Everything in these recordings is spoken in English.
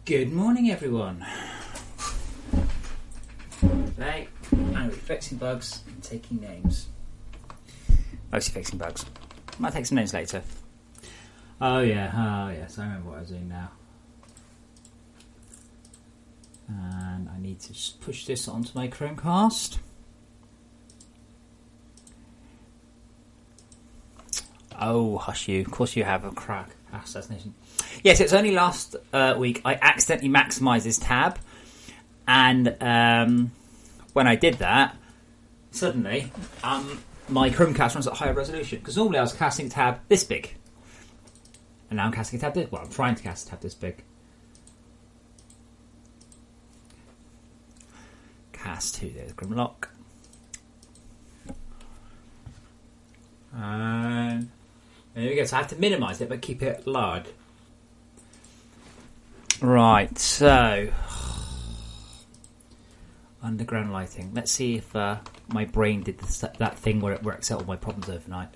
Good morning, everyone. Today, I'm going to be fixing bugs and taking names. Mostly fixing bugs. Might take some names later. Oh yes, I remember what I was doing now. And I need to just push this onto my Chromecast. Oh, hush you. Of course you have a crack assassination. Yes, it's only last week I accidentally maximised this tab. And when I did that, suddenly my Chromecast runs at higher resolution. Because normally I was casting a tab this big. And now I'm casting a tab this... Well, I'm trying to cast a tab this big. Cast 2, there's Grimlock. And there we go. So I have to minimise it, but keep it large. Right, so... Underground lighting. Let's see if my brain did that thing where it works out all my problems overnight.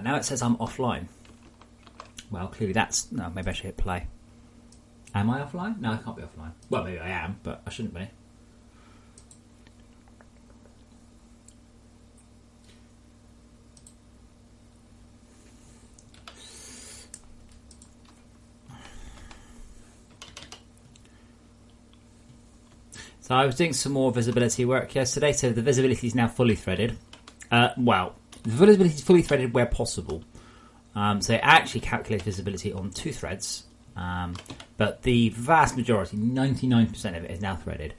Now it says I'm offline. Well, clearly that's... No, maybe I should hit play. Am I offline? No, I can't be offline. Well, maybe I am, but I shouldn't be. So I was doing some more visibility work yesterday, so the visibility is now fully threaded. Well, the visibility is fully threaded where possible. So it actually calculates visibility on 2 threads. But the vast majority, 99% of it, is now threaded.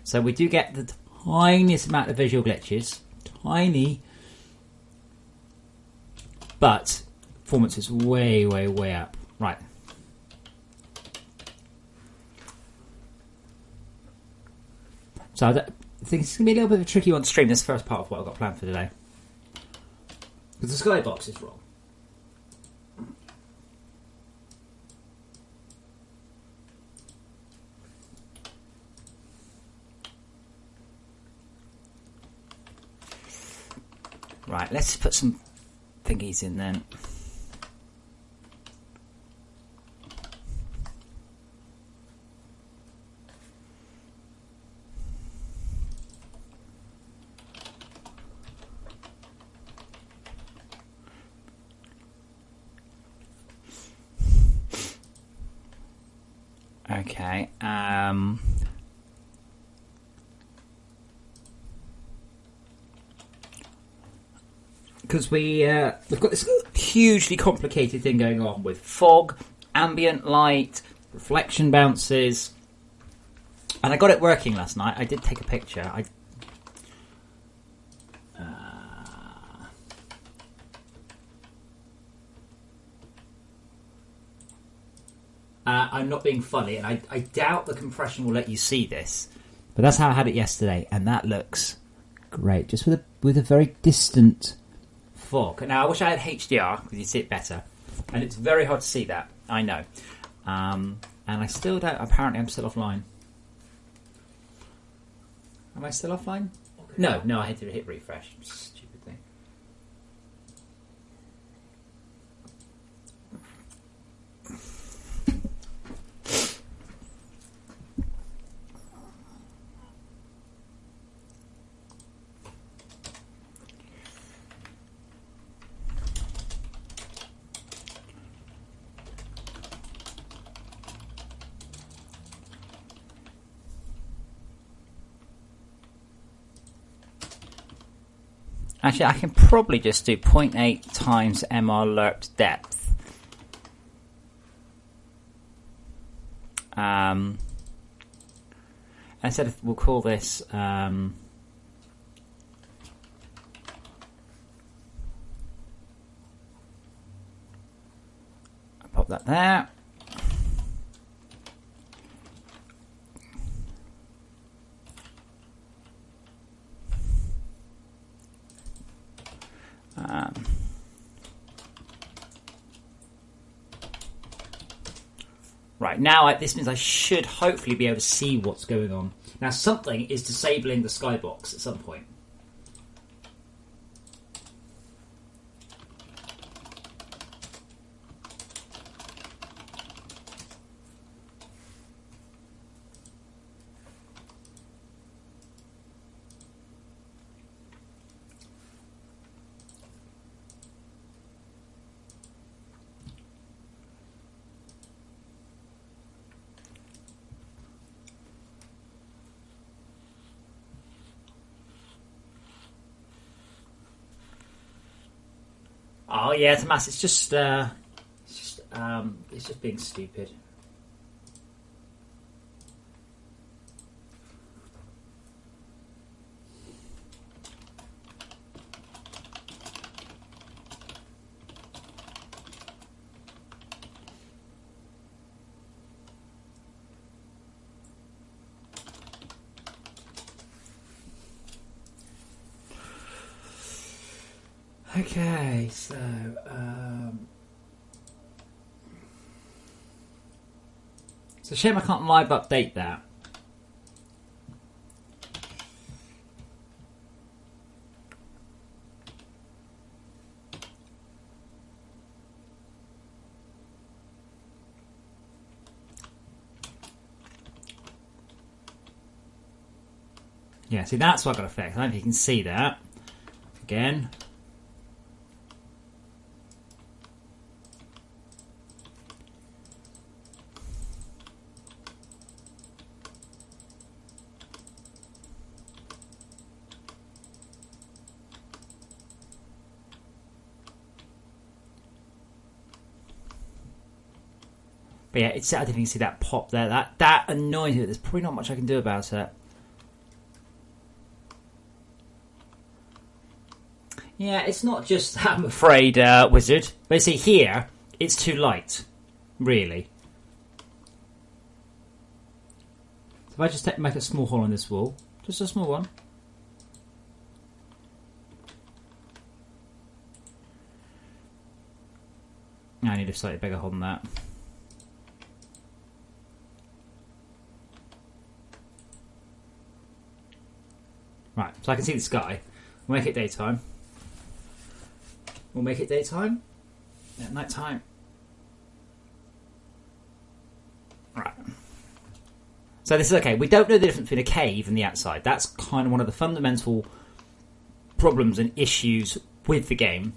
So we do get the tiniest amount of visual glitches. Tiny. But performance is way, way, way up. Right. So I think it's going to be a little bit of a tricky one to stream this first part of what I've got planned for today. Because the Skybox is wrong. Right, let's put some thingies in then. Okay, because we've got this hugely complicated thing going on with fog, ambient light, reflection bounces, and I got it working last night. I did take a picture. I'm not being funny, and I doubt the compression will let you see this, but that's how I had it yesterday, and that looks great, just with a very distant fog. Now I wish I had HDR because you see it better, and it's very hard to see that. I know, and I still don't. Apparently, I'm still offline. Am I still offline? Okay. No, I had to hit refresh. Stupid thing. Actually, I can probably just do 0.8 times MR lerped depth. Instead of, we'll call this I'll pop that there. Right, now this means I should hopefully be able to see what's going on. Now something is disabling the Skybox at some point. Oh yeah, Tomas, it's just being stupid. Okay, so it's a shame I can't live update that. Yeah, see that's what I got effect. I don't know if you can see that. Again. But yeah, I didn't even see that pop there. That annoys me. There's probably not much I can do about it. Yeah, it's not just that, I'm afraid, Wizard. But see, here, it's too light. Really. So if I just make a small hole in this wall. Just a small one. I need a slightly bigger hole than that. Right, so I can see the sky. We'll make it daytime. We'll make it daytime. At night time. Right. So this is okay. We don't know the difference between a cave and the outside. That's kind of one of the fundamental problems and issues with the game.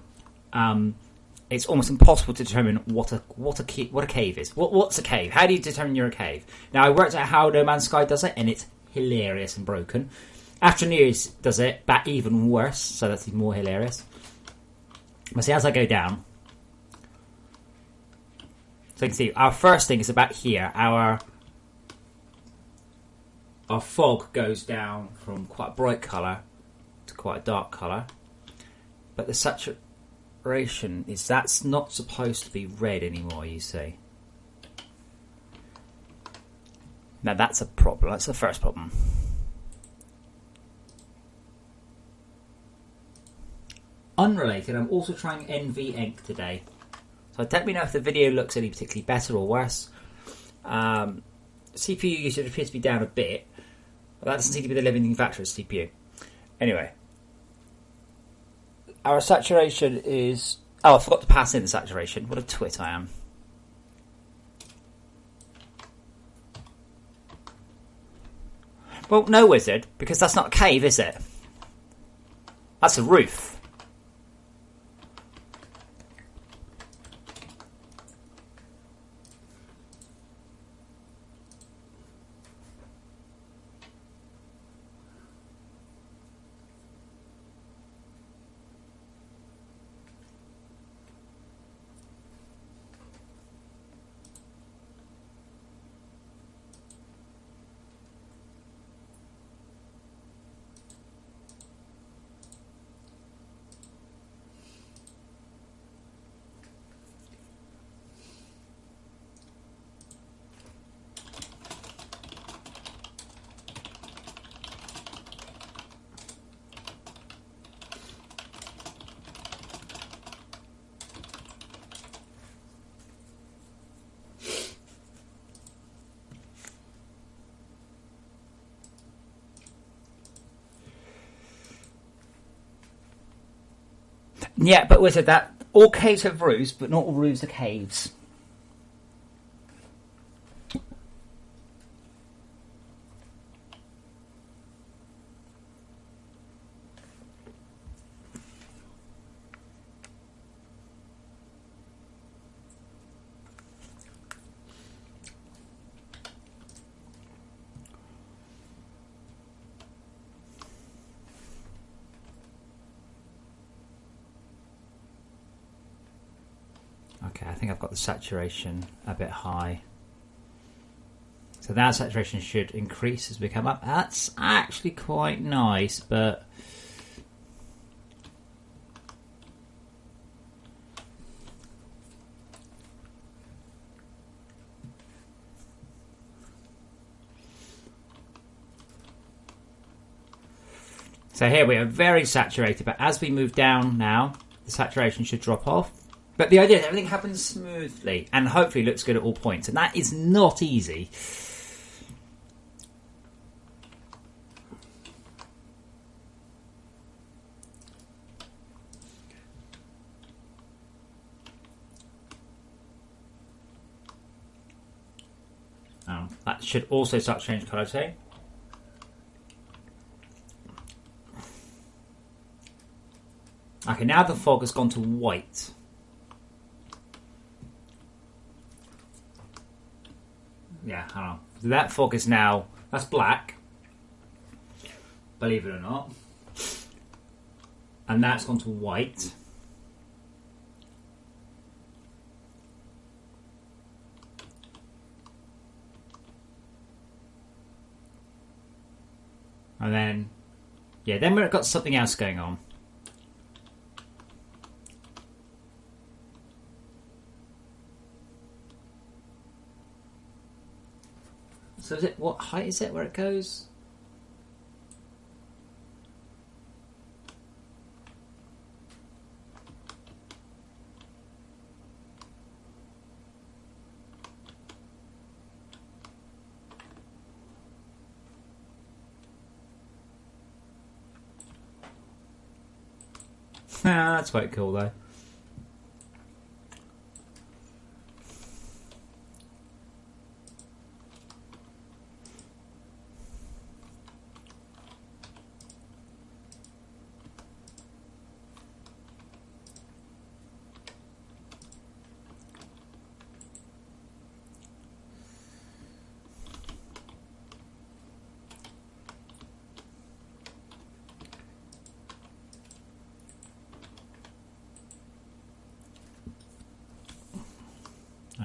It's almost impossible to determine what a cave is. What's a cave? How do you determine you're a cave? Now I worked out how No Man's Sky does it, and it's hilarious and broken. After News does it, but even worse, so that's even more hilarious. But see, as I go down, so you can see our first thing is about here. Our fog goes down from quite a bright colour to quite a dark colour, but the saturation that's not supposed to be red anymore. You see, now that's a problem. That's the first problem. Unrelated, I'm also trying NV Ink today. So let me know if the video looks any particularly better or worse. CPU usage appears to be down a bit, but that doesn't seem to be the limiting factor of CPU. Anyway, our saturation is... Oh, I forgot to pass in the saturation. What a twit I am. Well, no, Wizard, because that's not a cave, is it? That's a roof. Yeah, but we said that all caves have roofs, but not all roofs are caves. Okay, I think I've got the saturation a bit high. So now saturation should increase as we come up. That's actually quite nice, but... So here we are very saturated, but as we move down now, the saturation should drop off. But the idea is everything happens smoothly and hopefully looks good at all points. And that is not easy. That should also start to change colour too. Okay, now the fog has gone to white. Yeah, hold on. So that fog is now... That's black. Believe it or not. And that's gone to white. And then... Yeah, then we've got something else going on. So is it, what height is it where it goes? That's quite cool though.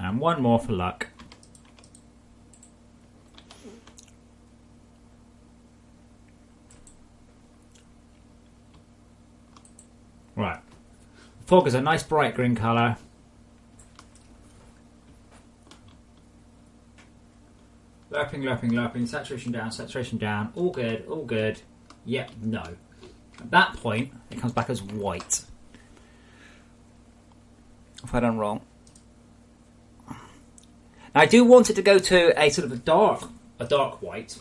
And one more for luck. Right. Fog is a nice bright green colour. Lerping, lerping, lerping. Saturation down, saturation down. All good, all good. Yep, no. At that point, it comes back as white. If I done wrong. Now, I do want it to go to a sort of a dark white.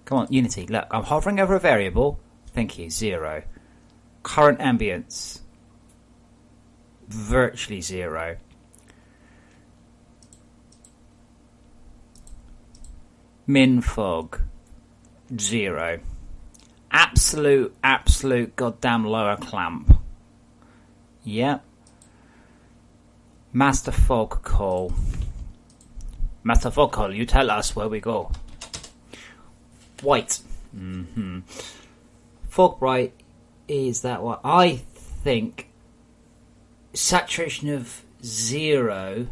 Come on, Unity, look, I'm hovering over a variable. Thank you, 0. Current ambience. Virtually 0. Min fog. 0. Absolute goddamn lower clamp. Yep. Master fog call. Master fog call, you tell us where we go. White. Fog bright is that what I think. Saturation of 0.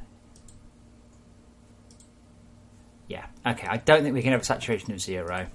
Yeah, okay. I don't think we can have a saturation of 0.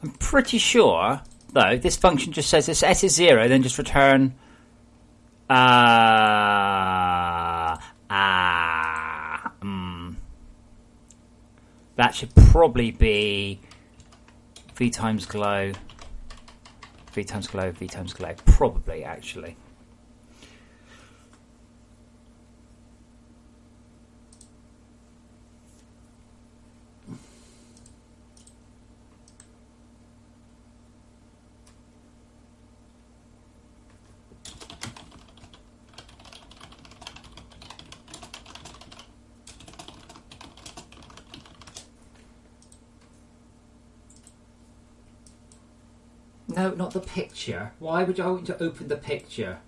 I'm pretty sure, though, this function just says this S is 0, then just return... That should probably be v times glow, v times glow, v times glow. Probably, actually. No, not the picture. Why would I want to open the picture?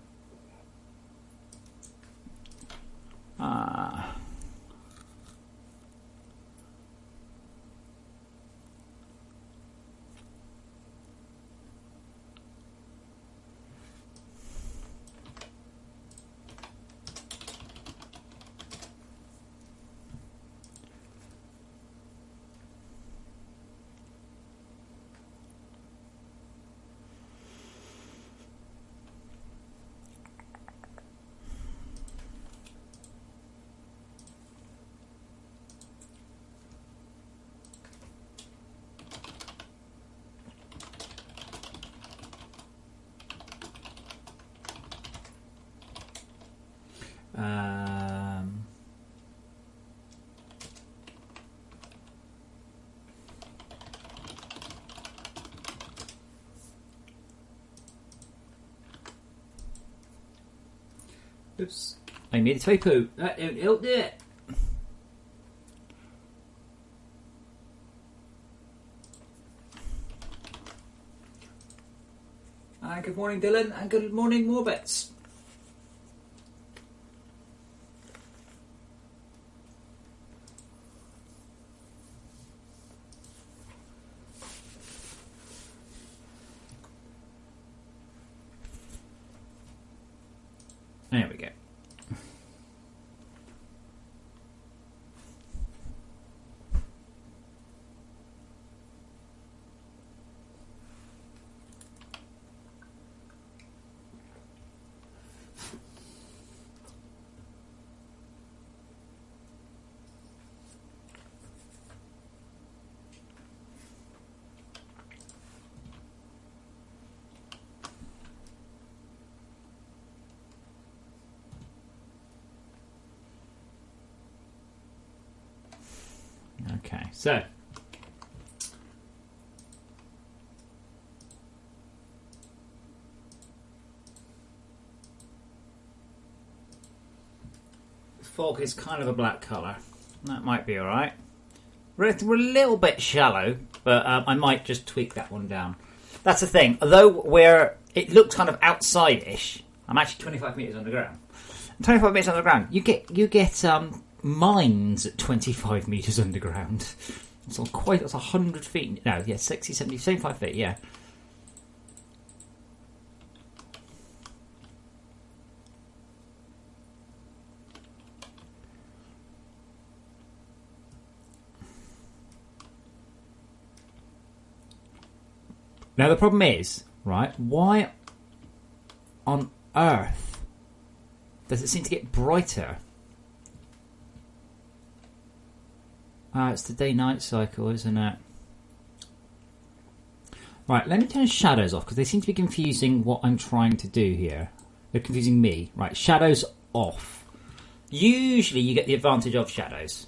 Oops. I made a typo. That don't help, did it? Good morning, Dylan, and good morning, Morbets. There we go. Okay, so fog is kind of a black colour. That might be alright. We're a little bit shallow, but I might just tweak that one down. That's the thing. Although it looks kind of outside-ish, I'm actually 25 metres underground. 25 metres underground, you get mines at 25 metres underground. That's 100 feet. No, yeah, 60, 70, 75 feet, yeah. Now the problem is, right, why on earth does it seem to get brighter? It's the day-night cycle, isn't it? Right, let me turn shadows off, because they seem to be confusing what I'm trying to do here. They're confusing me. Right, shadows off. Usually you get the advantage of shadows.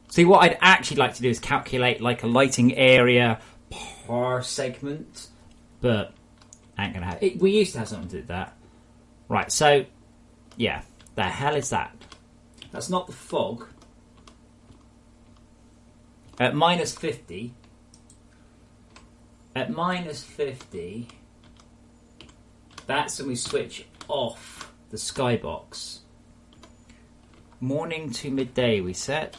See, what I'd actually like to do is calculate like a lighting area per segment, but ain't gonna happen. We used to have something to do that. Right, so, yeah, the hell is that? That's not the fog. At minus 50, that's when we switch off the Skybox. Morning to midday we set.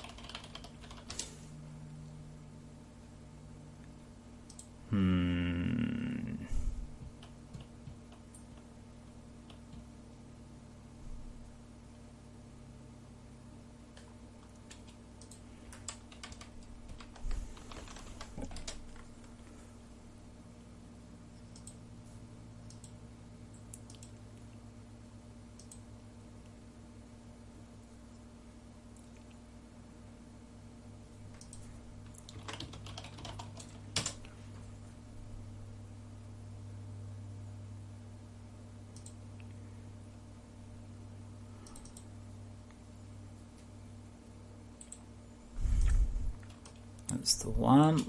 That's the one.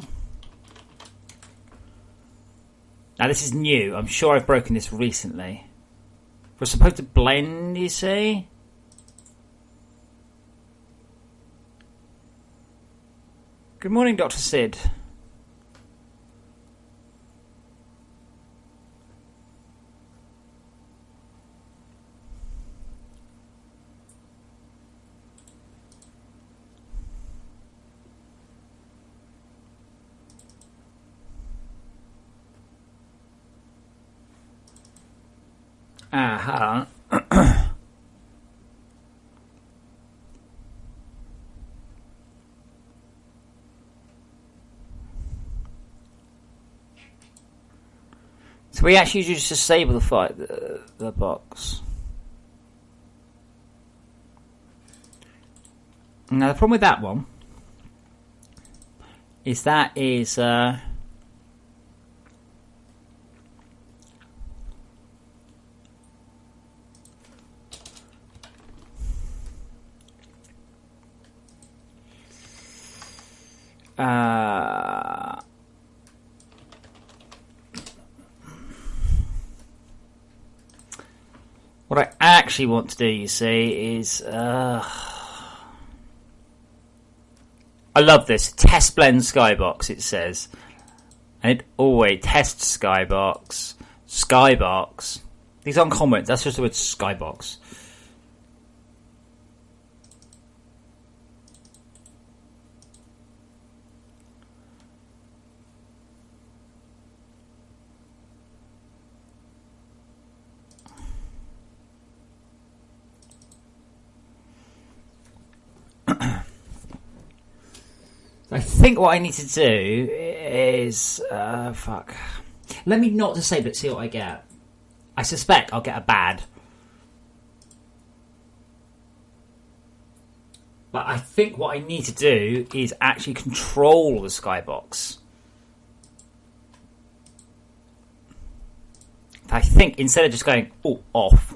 Now this is new. I'm sure I've broken this recently. We're supposed to blend, you see? Good morning, Dr. Sid. Hold on. So we actually just disable the box. Now the problem with that one is what I actually want to do, you see, is I love this test blend Skybox. It says, and it always tests Skybox. These aren't comments. That's just the word Skybox. I think what I need to do is fuck. Let me not disable it. See what I get. I suspect I'll get a bad. But I think what I need to do is actually control the Skybox. I think instead of just going off.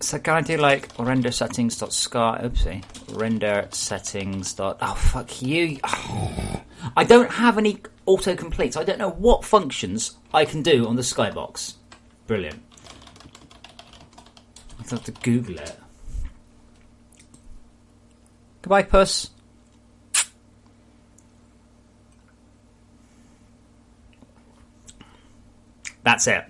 So can I do like render settings dot sky? Oopsie. Render settings dot. Oh fuck you! Oh. I don't have any autocomplete, so I don't know what functions I can do on the Skybox. Brilliant. I have to Google it. Goodbye, puss. That's it.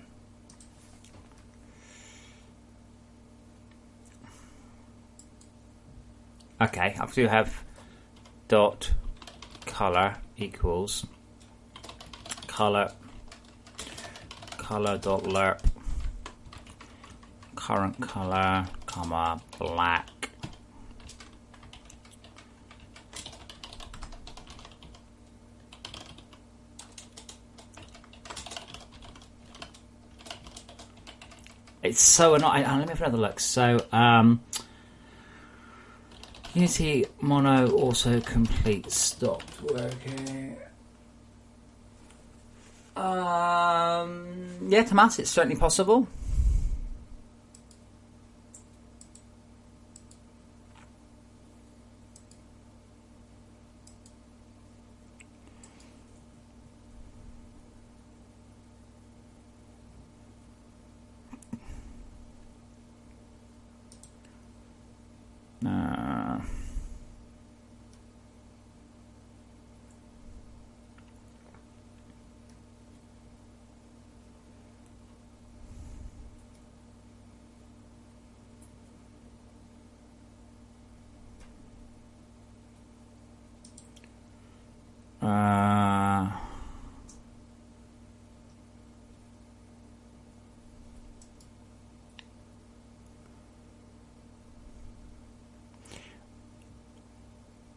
Okay, I do have dot color equals color dot lerp current color comma black. It's so annoying. Let me have another look. So Unity mono autocomplete stopped working. Yeah, Tomas, it's certainly possible.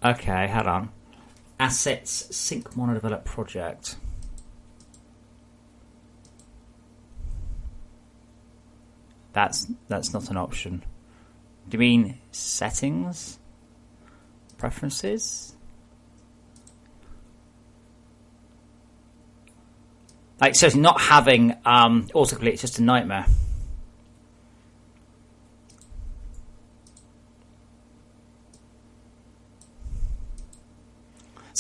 Okay, hold on. Assets sync mono develop project. That's not an option. Do you mean settings? Preferences? Like, so it's not having autocomplete, it's just a nightmare.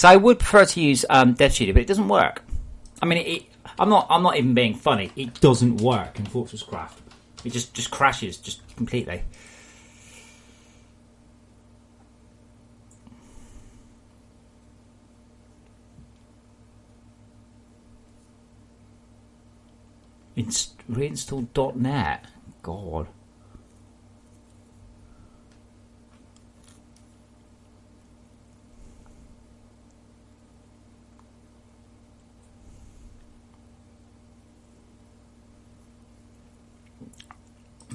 So I would prefer to use Dev Studio, but it doesn't work. I mean, I'm not even being funny. It doesn't work in FortressCraft. It just crashes just completely. Reinstall .NET. God.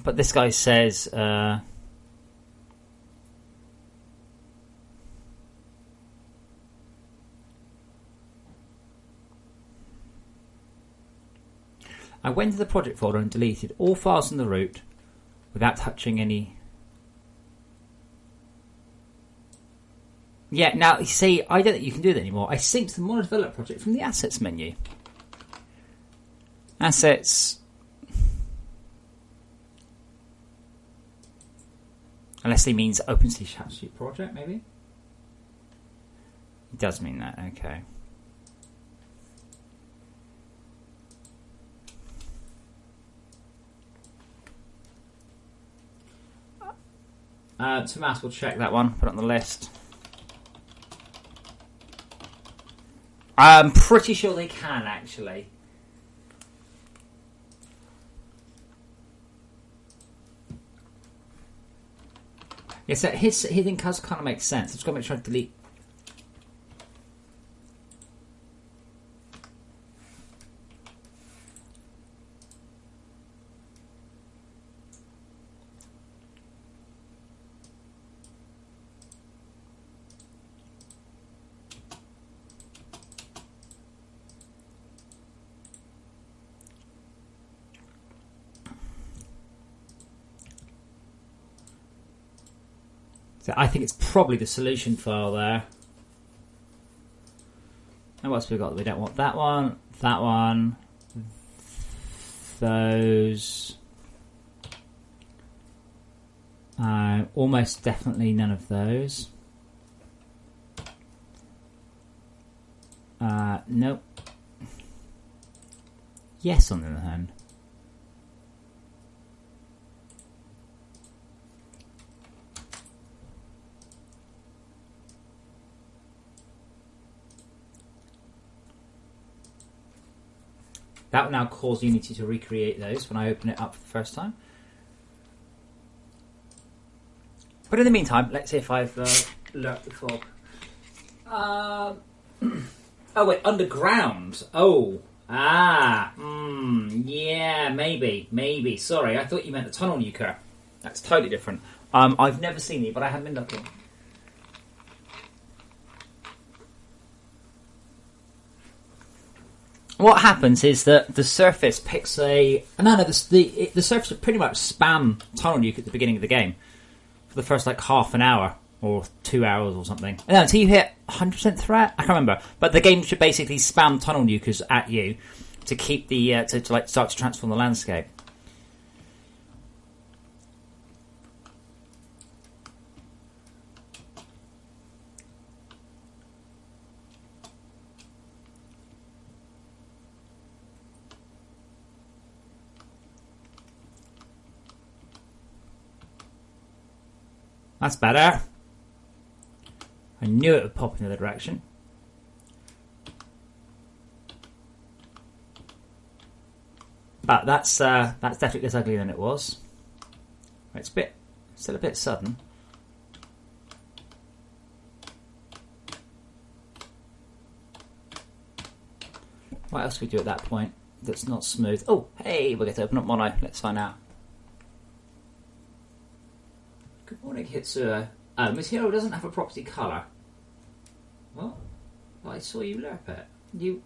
But this guy says I went to the project folder and deleted all files in the root without touching any. Yeah, now you see, I don't think you can do that anymore. I synced the Mono Develop project from the Assets menu. Assets. Unless he means OpenSea project, maybe? He does mean that, okay. Tomas will check that one, put it on the list. I'm pretty sure they can, actually. Yes, yeah, so his thing does kind of make sense. I've just got to make sure I delete. So I think it's probably the solution file there. And what else have we got? We don't want that one, those. Almost definitely none of those. Nope. Yes, on the other hand. That will now cause Unity to recreate those when I open it up for the first time. But in the meantime, let's see if I've learnt the fog. Oh wait, underground. Oh, yeah, maybe. Sorry, I thought you meant the tunnel nuker. That's totally different. I've never seen it, but I haven't been looking. What happens is that the surface picks the surface will pretty much spam tunnel nuke at the beginning of the game for the first like half an hour or 2 hours or something. No, until you hit 100% threat. I can't remember, but the game should basically spam tunnel nukers at you to keep the to like start to transform the landscape. That's better. I knew it would pop in the other direction. But that's definitely less ugly than it was. It's still a bit sudden. What else do we do at that point that's not smooth? Oh, hey, we'll get to open up Mono. Let's find out. Good morning, Hitsua. Miss Hero doesn't have a property colour. Well, I saw you lerp it.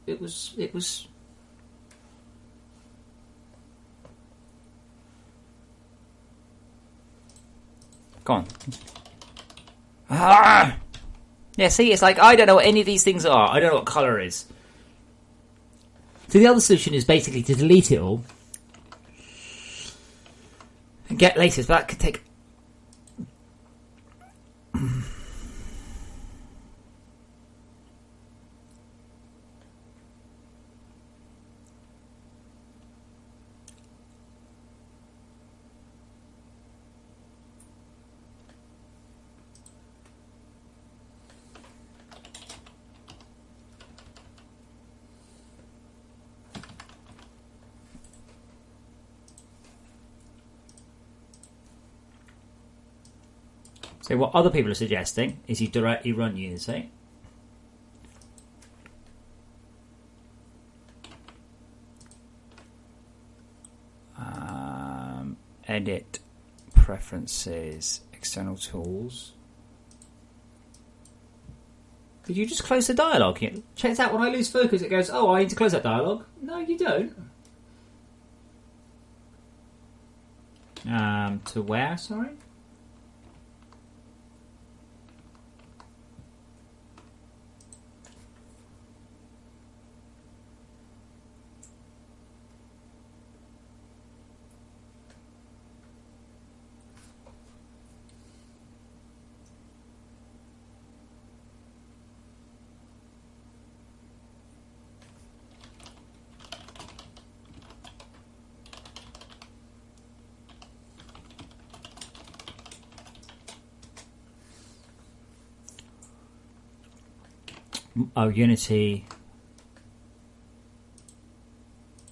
It was. Go on. Ah! Yeah, see, it's like I don't know what any of these things are. I don't know what colour is. So the other solution is basically to delete it all and get latest, but that could take. So what other people are suggesting is you directly run Unity. Edit preferences, external tools. Did you just close the dialogue? Check this out, when I lose focus it goes, oh, I need to close that dialogue. No, you don't. To where, sorry? Oh, Unity.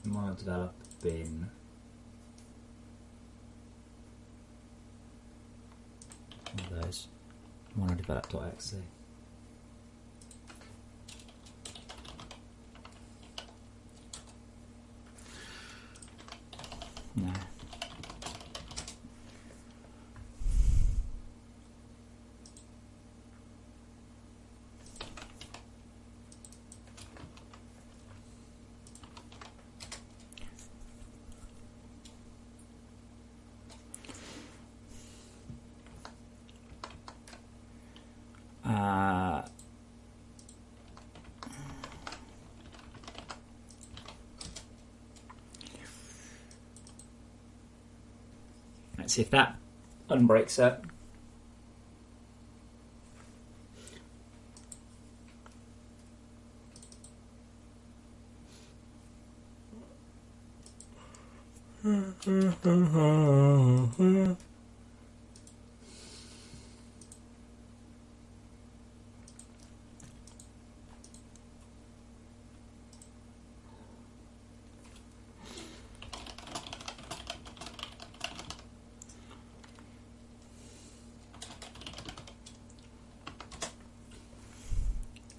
Mono-develop bin. One of those. Mono-develop.exe. No. Let's see if that unbreaks it.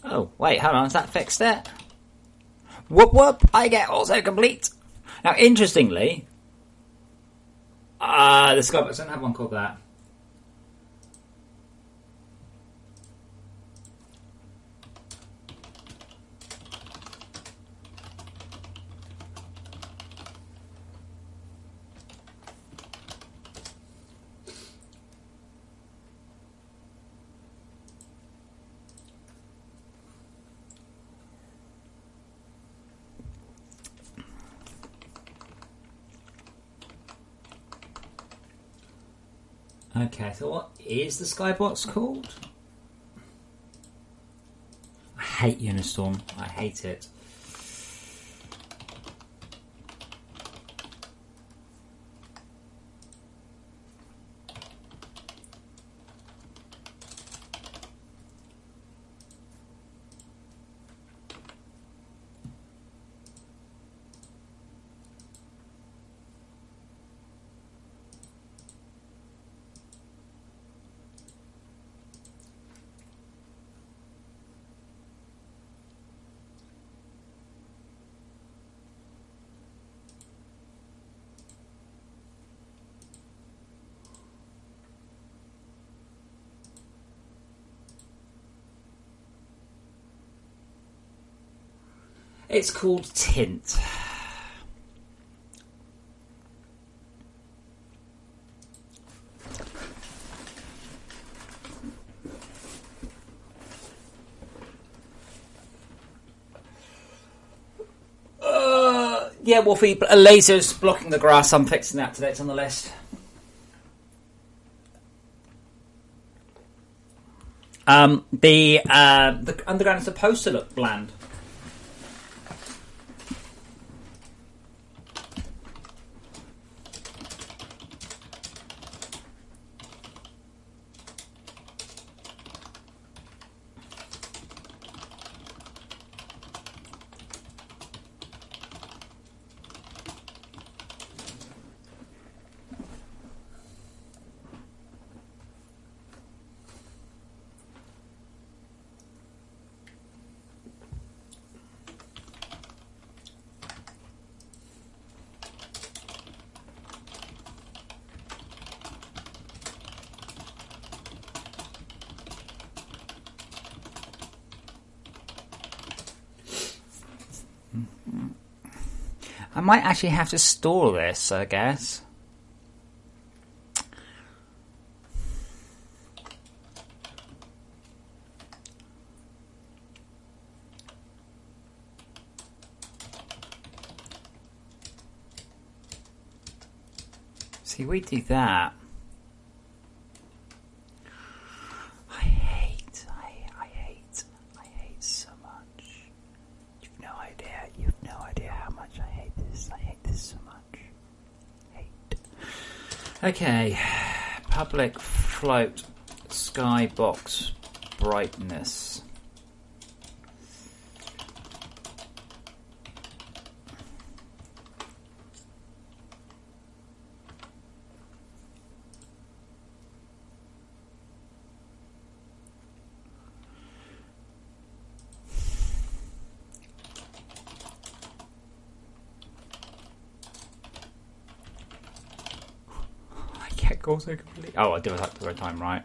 Oh, wait, hold on, has that fixed it? Whoop whoop, I get autocomplete. Now, interestingly, the Skybox don't have one called that. Okay, so what is the Skybox called? I hate Unistorm. I hate it. It's called Tint. Yeah, Wolfie, a laser's blocking the grass. I'm fixing that today. It's on the list. The underground is supposed to look bland. I might actually have to store this, I guess. See, we do that. I hate so much. You've no idea how much I hate this. I hate this so much. Hate. Okay. Public float Skybox brightness. Also complete. Oh, I do that the right time, right?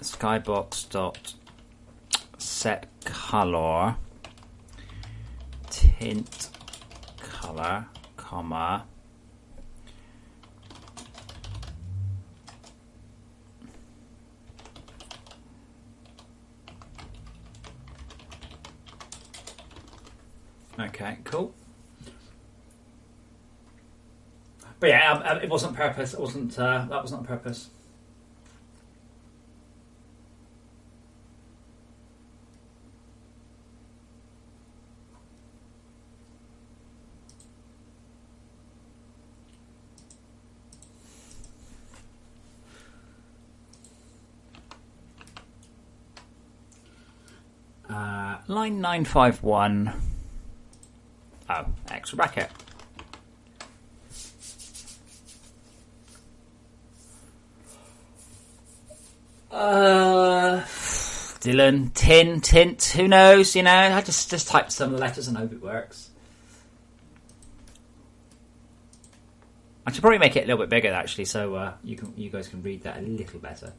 Skybox dot set color tint color comma okay, cool. But yeah, it wasn't purpose. It wasn't. That was not purpose. Line 951. Oh, extra bracket. Dylan, tin, tint, who knows, you know, I just type some of the letters and hope it works. I should probably make it a little bit bigger actually, so you guys can read that a little better.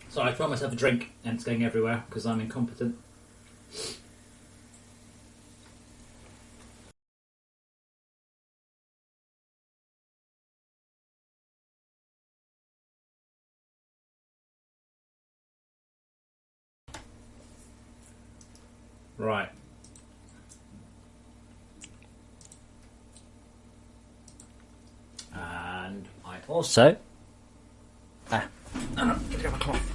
So I throw myself a drink and it's going everywhere because I'm incompetent. Right. And I also... no, get rid of my cloth.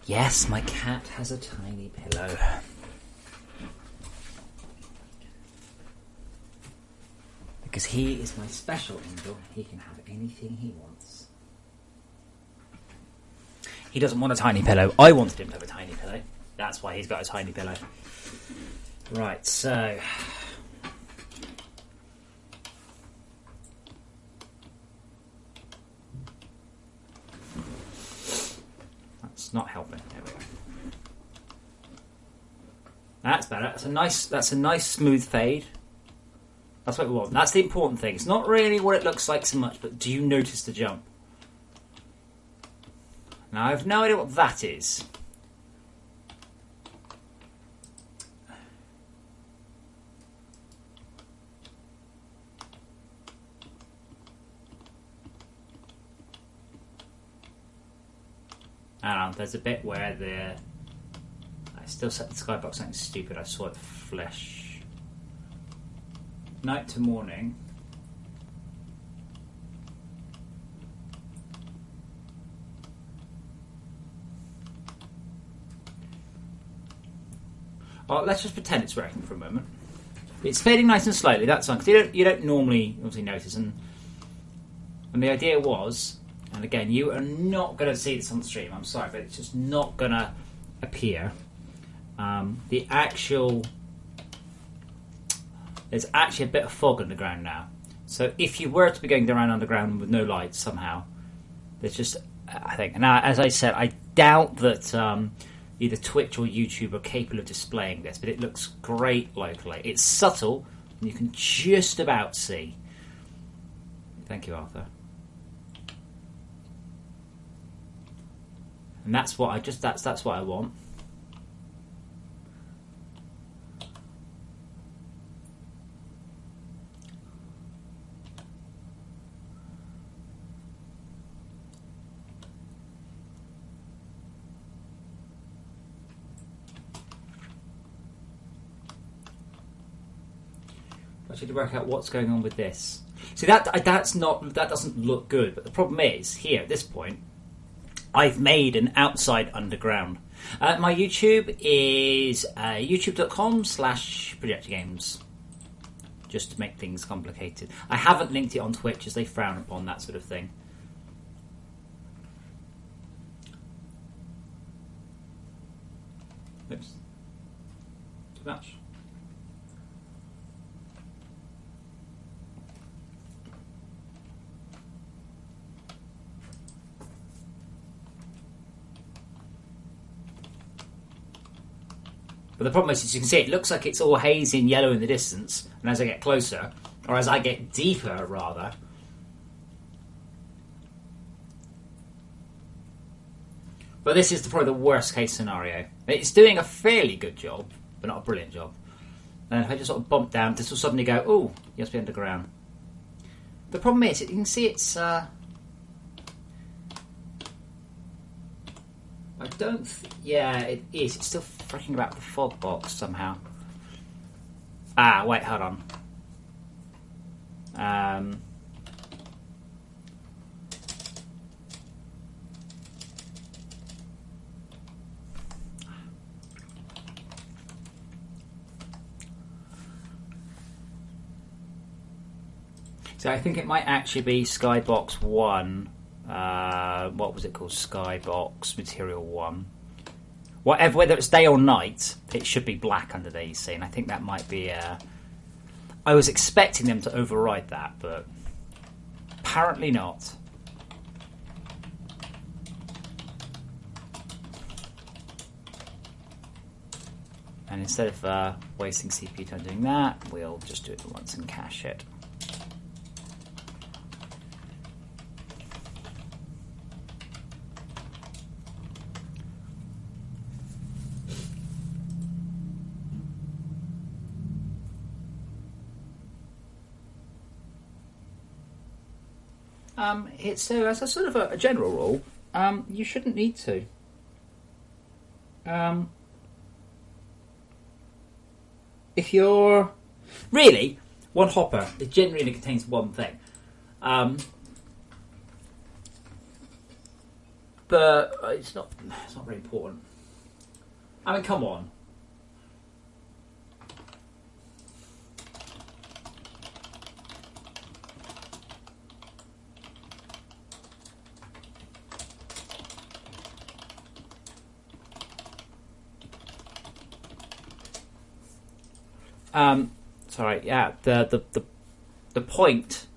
Yes, my cat has a tiny pillow. Because he is my special angel, he can have anything he wants. He doesn't want a tiny pillow. I wanted him to have a tiny pillow. That's why he's got a tiny pillow. Right, so... That's not helping. There we go. That's better. That's a nice smooth fade. That's what we want. That's the important thing. It's not really what it looks like so much, but do you notice the jump? Now, I have no idea what that is. There's a bit where I still set the skybox something stupid. I saw it flesh. Night to morning. Well, let's just pretend it's working for a moment. It's fading nice and slowly. That's fine, because you don't normally obviously notice. And the idea was, and again, you are not going to see this on the stream. I'm sorry, but it's just not going to appear. There's actually a bit of fog underground now. So if you were to be going around underground with no lights somehow, there's just, I think. Now, as I said, I doubt that either Twitch or YouTube are capable of displaying this, but it looks great locally. It's subtle, and you can just about see. Thank you, Arthur. And that's what that's what I want. I should work out what's going on with this. See, that doesn't look good. But the problem is here at this point, I've made an outside underground. My YouTube is youtube.com/projectorgames. Just to make things complicated. I haven't linked it on Twitch as they frown upon that sort of thing. Oops. Too much. But the problem is, as you can see, it looks like it's all hazy and yellow in the distance. And as I get closer, or as I get deeper, rather, but this is probably the worst case scenario. It's doing a fairly good job, but not a brilliant job. And if I just sort of bump down, this will suddenly go, oh, you must be underground. The problem is, you can see it's... I don't... yeah, it is. It's still freaking about the fog box somehow. Ah, wait, hold on. So I think it might actually be Skybox 1. What was it called? Skybox Material 1. Whatever, whether it's day or night, it should be black under the AC, and I think that might be... I was expecting them to override that, but apparently not. And instead of wasting CPU time doing that, we'll just do it once and cache it. It's so as a sort of a general rule, you shouldn't need to. If you're really one hopper, it generally contains one thing, but it's not very important. I mean, come on. Sorry, yeah. The point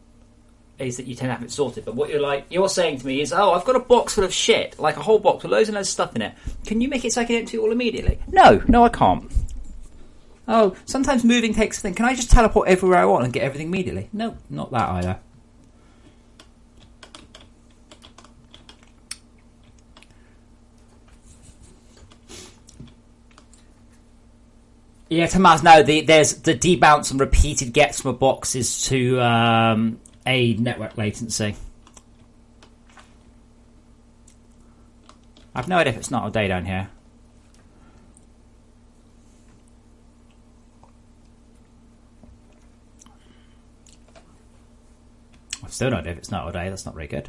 is that you tend to have it sorted. But what you're saying to me is, oh, I've got a box full of shit, like a whole box with loads and loads of stuff in it. Can you make it so I can empty it all immediately? No, I can't. Oh, sometimes moving takes a thing. Can I just teleport everywhere I want and get everything immediately? No, not that either. Yeah, Tomas, no, there's the debounce and repeated gets from a box is to aid network latency. I've no idea if it's not all day down here. I've still no idea if it's not all day. That's not very good.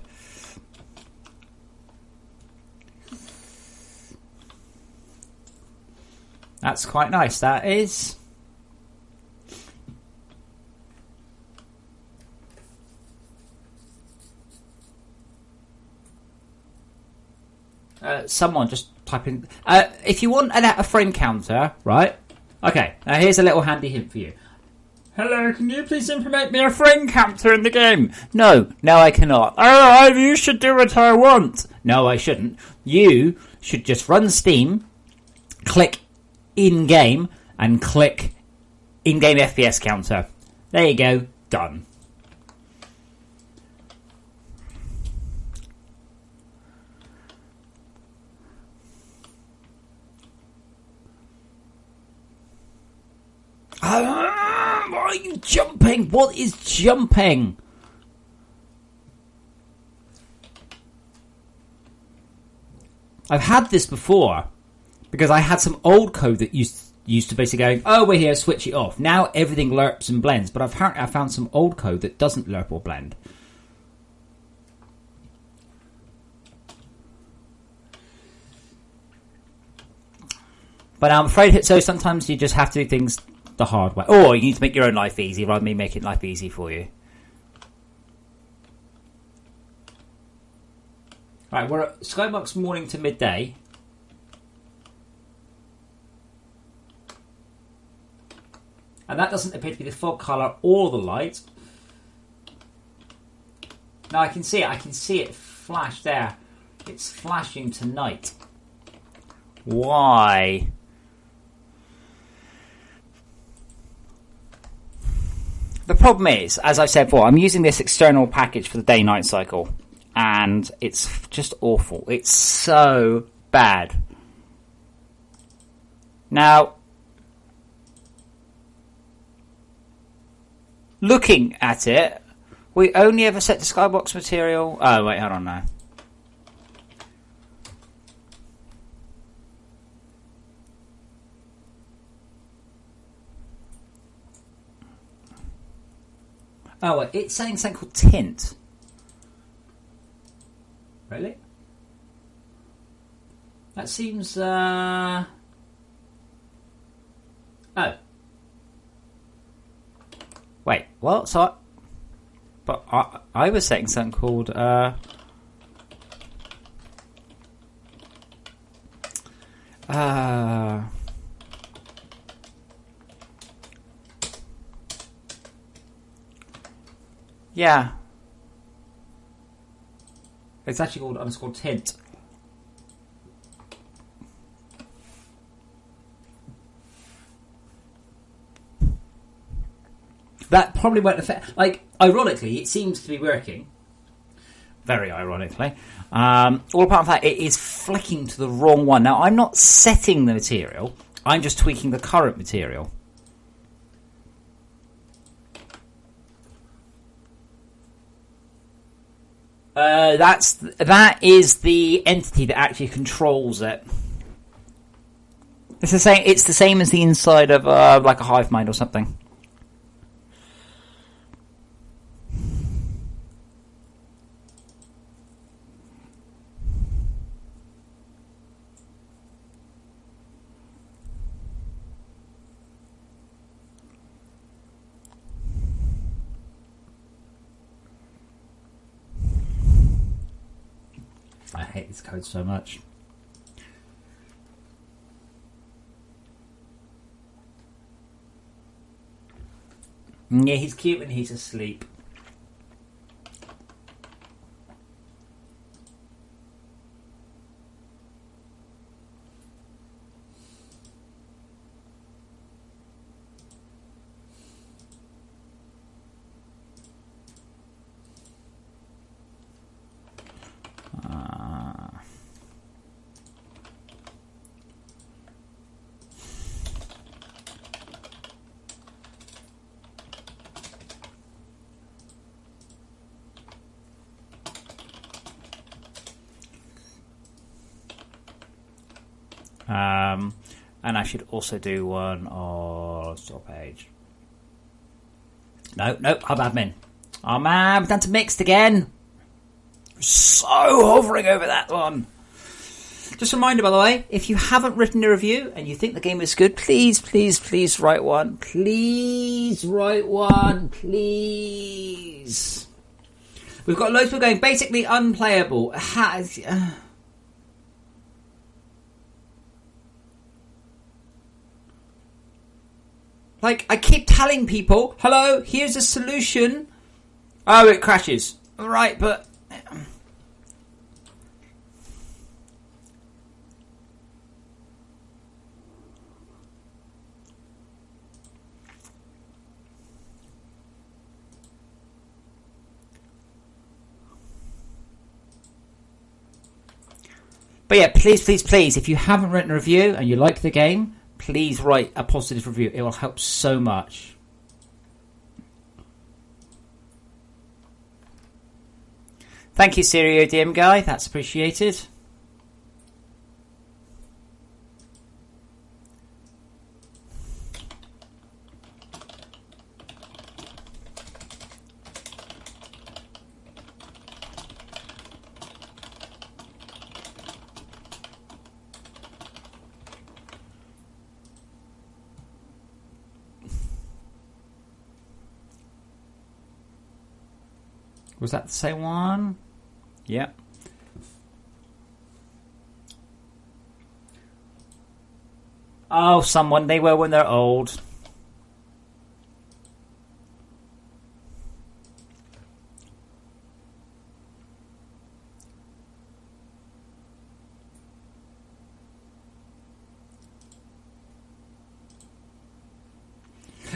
That's quite nice, that is. Someone just type in... if you want a frame counter, right? Okay, now here's a little handy hint for you. Hello, can you please implement me a frame counter in the game? No, I cannot. Oh, you should do what I want. No, I shouldn't. You should just run Steam, click in-game, and click in-game FPS counter. There you go, done. Why are you jumping? What is jumping? I've had this before because I had some old code that used to basically go, oh, we're here, switch it off. Now everything lerps and blends, but apparently I found some old code that doesn't lerp or blend. But I'm afraid so sometimes you just have to do things the hard way. Or you need to make your own life easy rather than me making life easy for you. Right, we're at Skybox morning to midday. And that doesn't appear to be the fog colour or the light. Now I can see it. I can see it flash there. It's flashing to night. Why? The problem is, as I said before, I'm using this external package for the day-night cycle. And it's just awful. It's so bad. Now, looking at it, we only ever set the Skybox material... Oh, wait, hold on now. Oh, wait, it's saying something called tint. Really? That seems... Oh. Wait, what? So but I was setting something called... Yeah. It's actually called underscore tint. That probably won't affect... Like, ironically, it seems to be working. Very ironically. All apart from that, it is flicking to the wrong one. Now, I'm not setting the material. I'm just tweaking the current material. That is the entity that actually controls it. It's the same as the inside of like a hive mind or something. I hate this code so much. Yeah, he's cute when he's asleep. And I should also do one on store page. No, hub admin. Oh man, we're down to mixed again. So hovering over that one. Just a reminder, by the way, if you haven't written a review and you think the game is good, please write one. Please write one. Please. We've got loads of people going basically unplayable. Like, I keep telling people, hello, here's a solution. Oh, it crashes. All right, but... But yeah, please, if you haven't written a review and you like the game, please write a positive review. It will help so much. Thank you, Serio DM guy. That's appreciated. Was that the same one? Yep. Oh, someone. They were when they're old.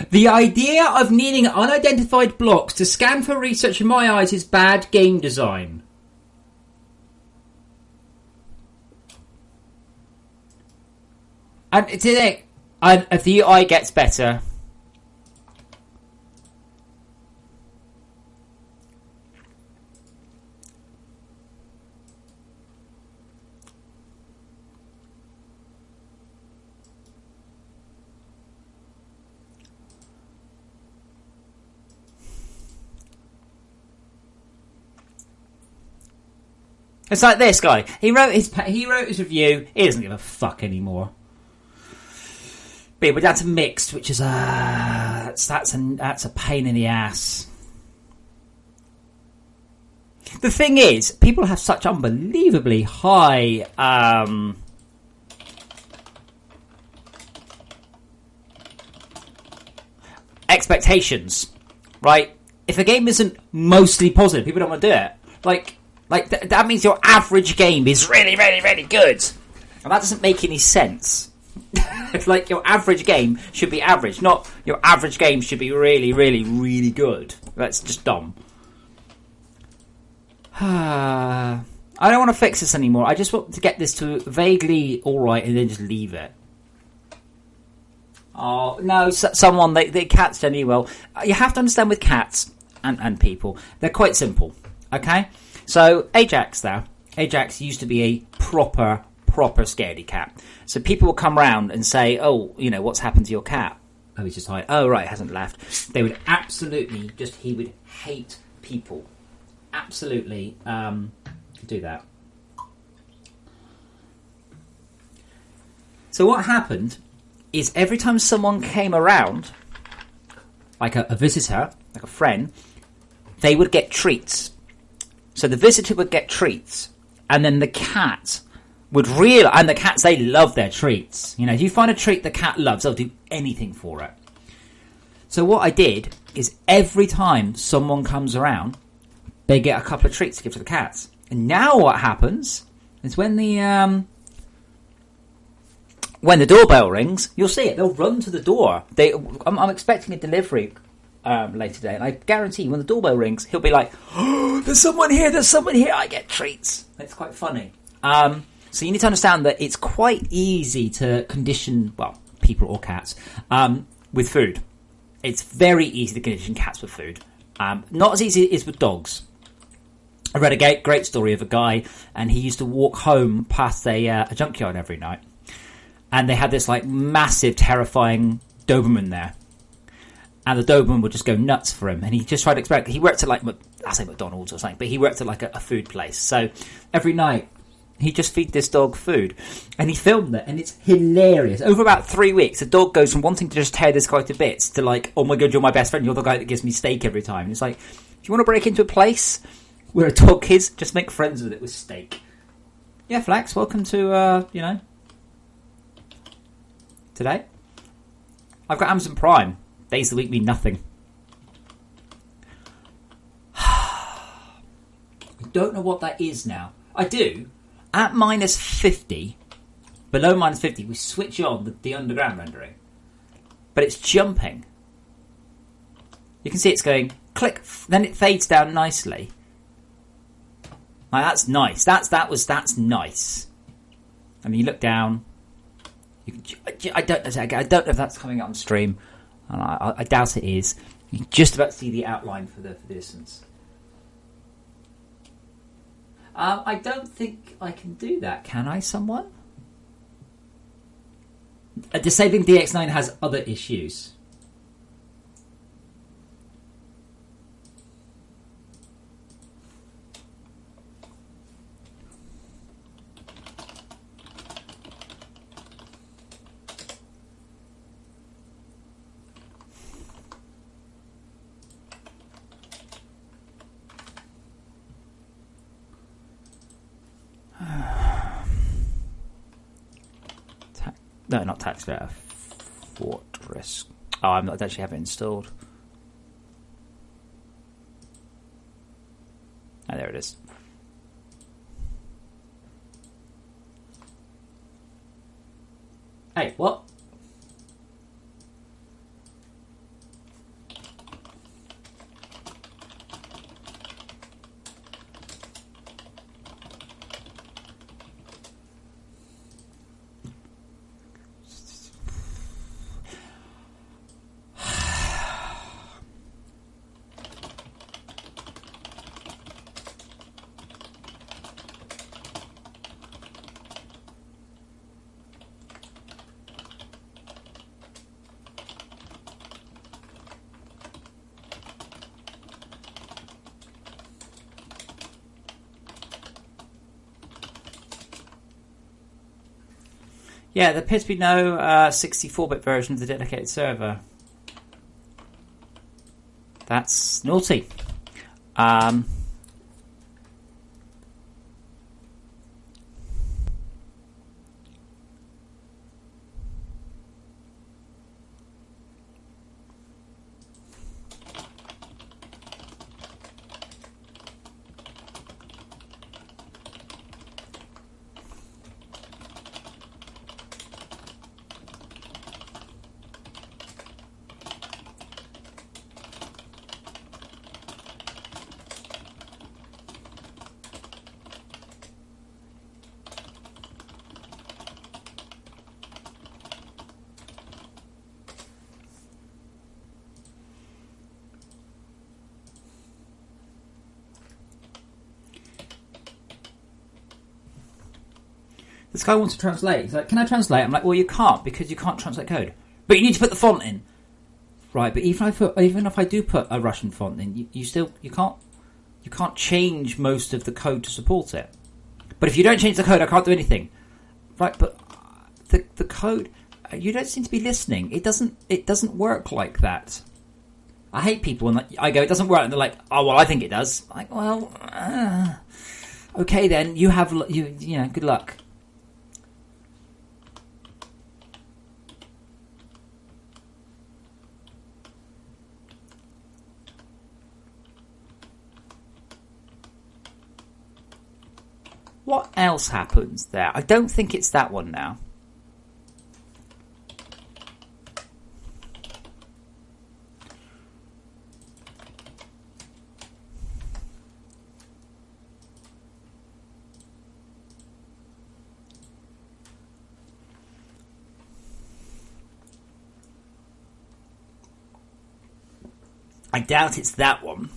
The idea of needing unidentified blocks to scan for research in my eyes is bad game design. And today, if the UI gets better... It's like this guy. He wrote his review. He doesn't give a fuck anymore. But we're down to mixed, which is that's a pain in the ass. The thing is, people have such unbelievably high expectations, right? If a game isn't mostly positive, people don't want to do it. Like that means your average game is really, really, really good. And that doesn't make any sense. It's like your average game should be average, not your average game should be really, really, really good. That's just dumb. I don't want to fix this anymore. I just want to get this to vaguely alright and then just leave it. Oh, no, someone, the cats don't do well. You have to understand with cats and people, they're quite simple. Okay? So, Ajax used to be a proper scaredy cat. So people will come round and say, oh, you know, what's happened to your cat? Oh, he's just hiding. Oh, right, hasn't left. They would absolutely he would hate people. Absolutely do that. So what happened is every time someone came around, like a visitor, like a friend, they would get treats. So the visitor would get treats, and then the cat would realize, and the cats, they love their treats. You know, if you find a treat the cat loves, they'll do anything for it. So what I did is every time someone comes around, they get a couple of treats to give to the cats. And now what happens is when the doorbell rings, you'll see it. They'll run to the door. I'm expecting a delivery later today, and I guarantee you when the doorbell rings, he'll be like, oh, there's someone here, I get treats. It's quite funny. So you need to understand that it's quite easy to condition, well, people or cats, with food. It's very easy to condition cats with food. Not as easy as it is with dogs. I read a great story of a guy, and he used to walk home past a junkyard every night. And they had this like massive, terrifying Doberman there. And the Doberman would just go nuts for him. And he just tried to experiment. He worked at like, I say McDonald's or something, but he worked at like a food place. So every night, he just feed this dog food. And he filmed it, and it's hilarious. Over about 3 weeks, the dog goes from wanting to just tear this guy to bits to like, oh my God, you're my best friend. You're the guy that gives me steak every time. And it's like, if you want to break into a place where a dog is, just make friends with it with steak. Yeah, Flax, welcome to, today. I've got Amazon Prime. Days of the week mean nothing. I don't know what that is now. I do. At -50, below -50, we switch on the underground rendering. But it's jumping. You can see it's going click, then it fades down nicely. Like, that's nice. That's nice. I mean, you look down. I don't know if that's coming up on stream, and I doubt it is. You can just about see the outline for the distance. I don't think I can do that. Can I, someone? Disabling DX9 has other issues. No, not tax letter. Fortress. Oh, I don't actually have it installed. Oh, there it is. Hey, what? Yeah, there appears to be no 64-bit version of the dedicated server. That's naughty. This guy wants to translate. He's like, can I translate? I'm like, well, you can't, because you can't translate code. But you need to put the font in. Right, but even if I do put a Russian font in, you can't change most of the code to support it. But if you don't change the code, I can't do anything. Right, but the code, you don't seem to be listening. It doesn't work like that. I hate people when I go, it doesn't work, and they're like, oh well, I think it does. I'm like, well, okay then, you know, good luck. What else happens there? I don't think it's that one now. I doubt it's that one.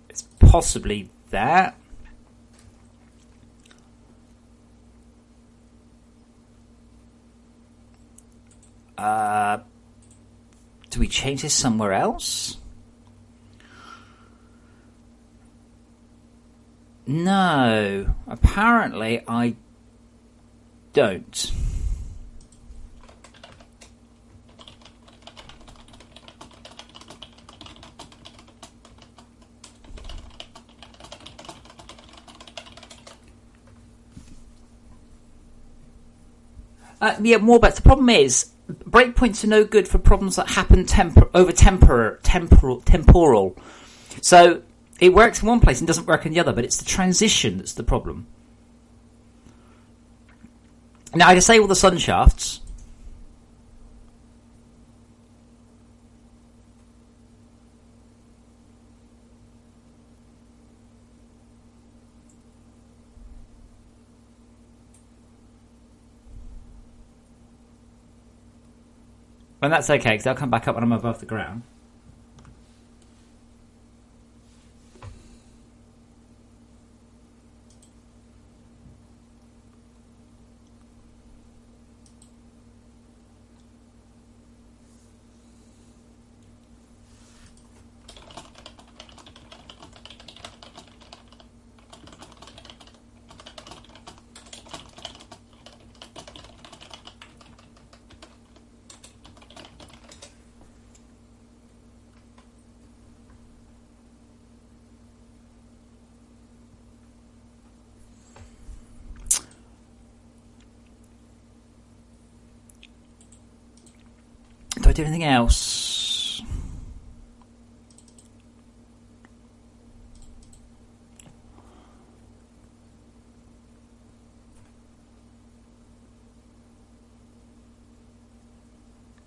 It's possibly that. Do we change this somewhere else? No, apparently I don't. Yeah, more bets. The problem is, breakpoints are no good for problems that happen temporal. So it works in one place and doesn't work in the other, but it's the transition that's the problem. Now I disable the sun shafts. And that's okay, because they'll come back up when I'm above the ground. Do I do anything else?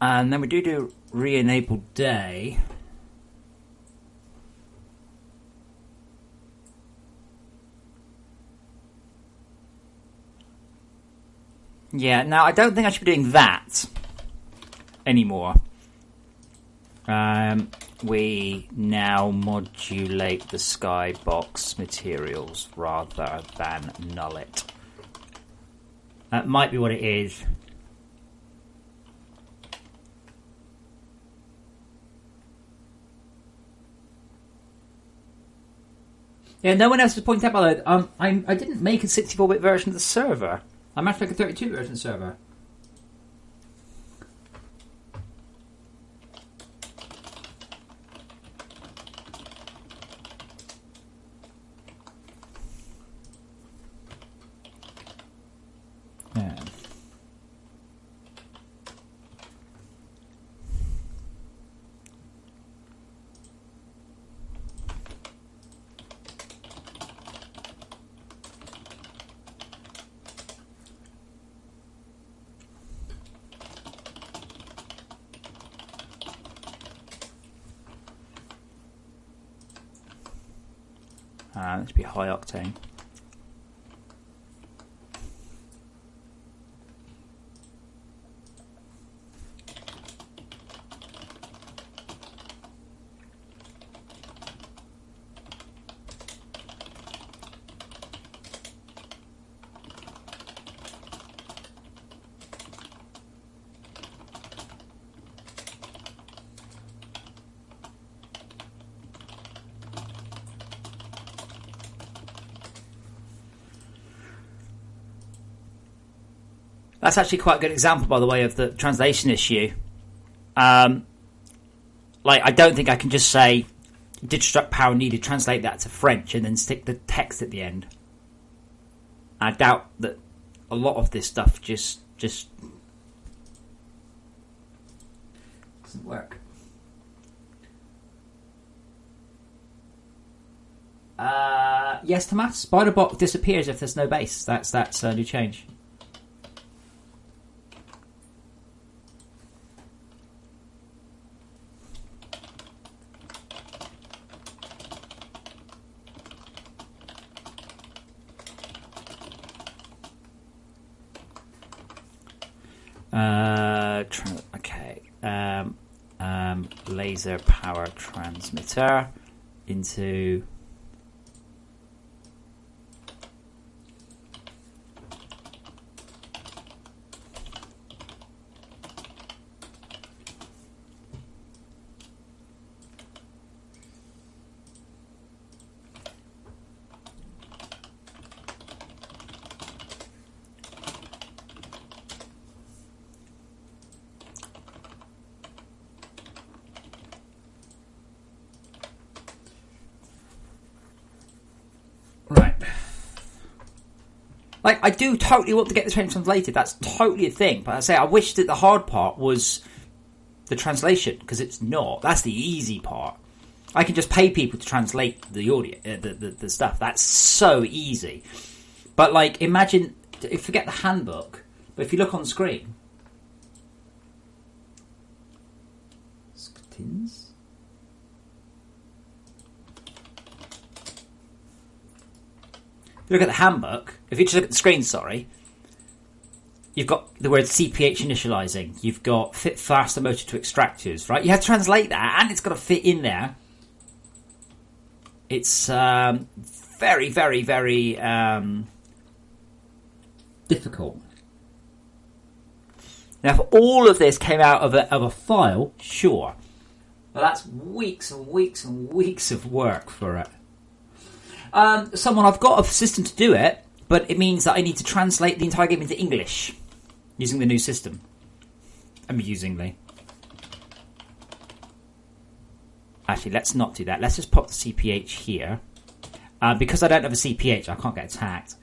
And then we do re-enable day. Yeah, now I don't think I should be doing that anymore. We now modulate the Skybox materials rather than null it. That might be what it is. Yeah, no one else has pointed out, by the way, I didn't make a 64-bit version of the server. I managed to make a 32-bit version of the server. Yeah. Let's be high octane. That's actually quite a good example, by the way, of the translation issue. Like, I don't think I can just say digstruct power needed, translate that to French, and then stick the text at the end. I doubt that a lot of this stuff just doesn't work. Yes, Tomas. Spider-Bot disappears if there's no base. That's a new change. Okay. Laser power transmitter into. Right. Like, I do totally want to get the train translated. That's totally a thing. But I say, I wish that the hard part was the translation, because it's not. That's the easy part. I can just pay people to translate the audio, the stuff. That's so easy. But, like, imagine, forget the handbook, but if you look on the screen. Tins? Look at the handbook. If you just look at the screen, sorry, you've got the word CPH initializing. You've got fit faster motor to extractors, right? You have to translate that, and it's got to fit in there. It's very, very, very difficult. Now, if all of this came out of a file, sure, but that's weeks and weeks and weeks of work for it. I've got a system to do it, but it means that I need to translate the entire game into English using the new system. Amusingly. Actually, let's not do that. Let's just pop the CPH here. Because I don't have a CPH, I can't get attacked.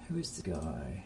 Who is the guy?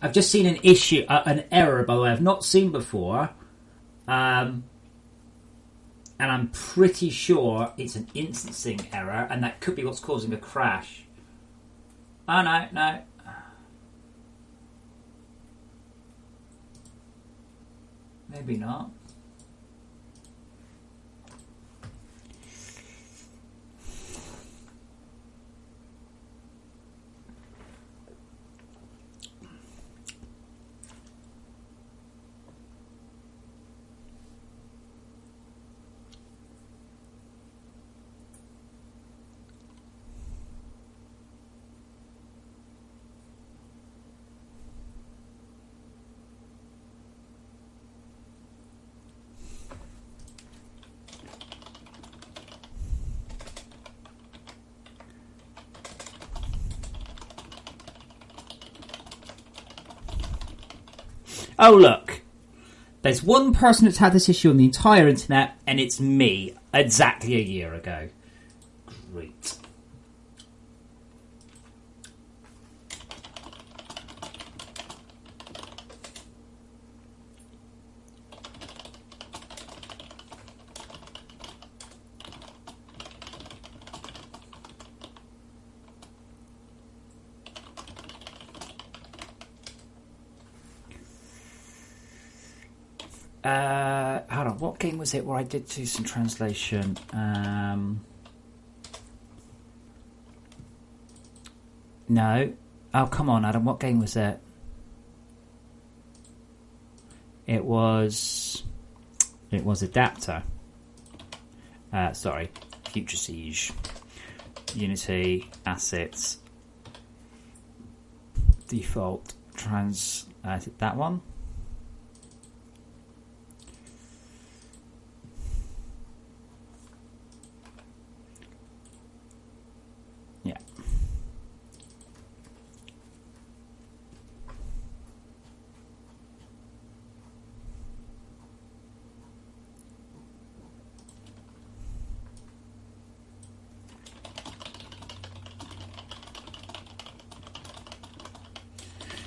I've just seen an issue, an error, by the way, I've not seen before. And I'm pretty sure it's an instancing error, and that could be what's causing a crash. Oh, no. Maybe not. Oh, look. There's one person that's had this issue on the entire internet, and it's me, exactly a year ago. Great. Hold on, what game was it where I did do some translation? No. Oh, come on, Adam. What game was it? It was Adapter. Sorry, Future Siege. Unity, assets, default, that one. Yeah.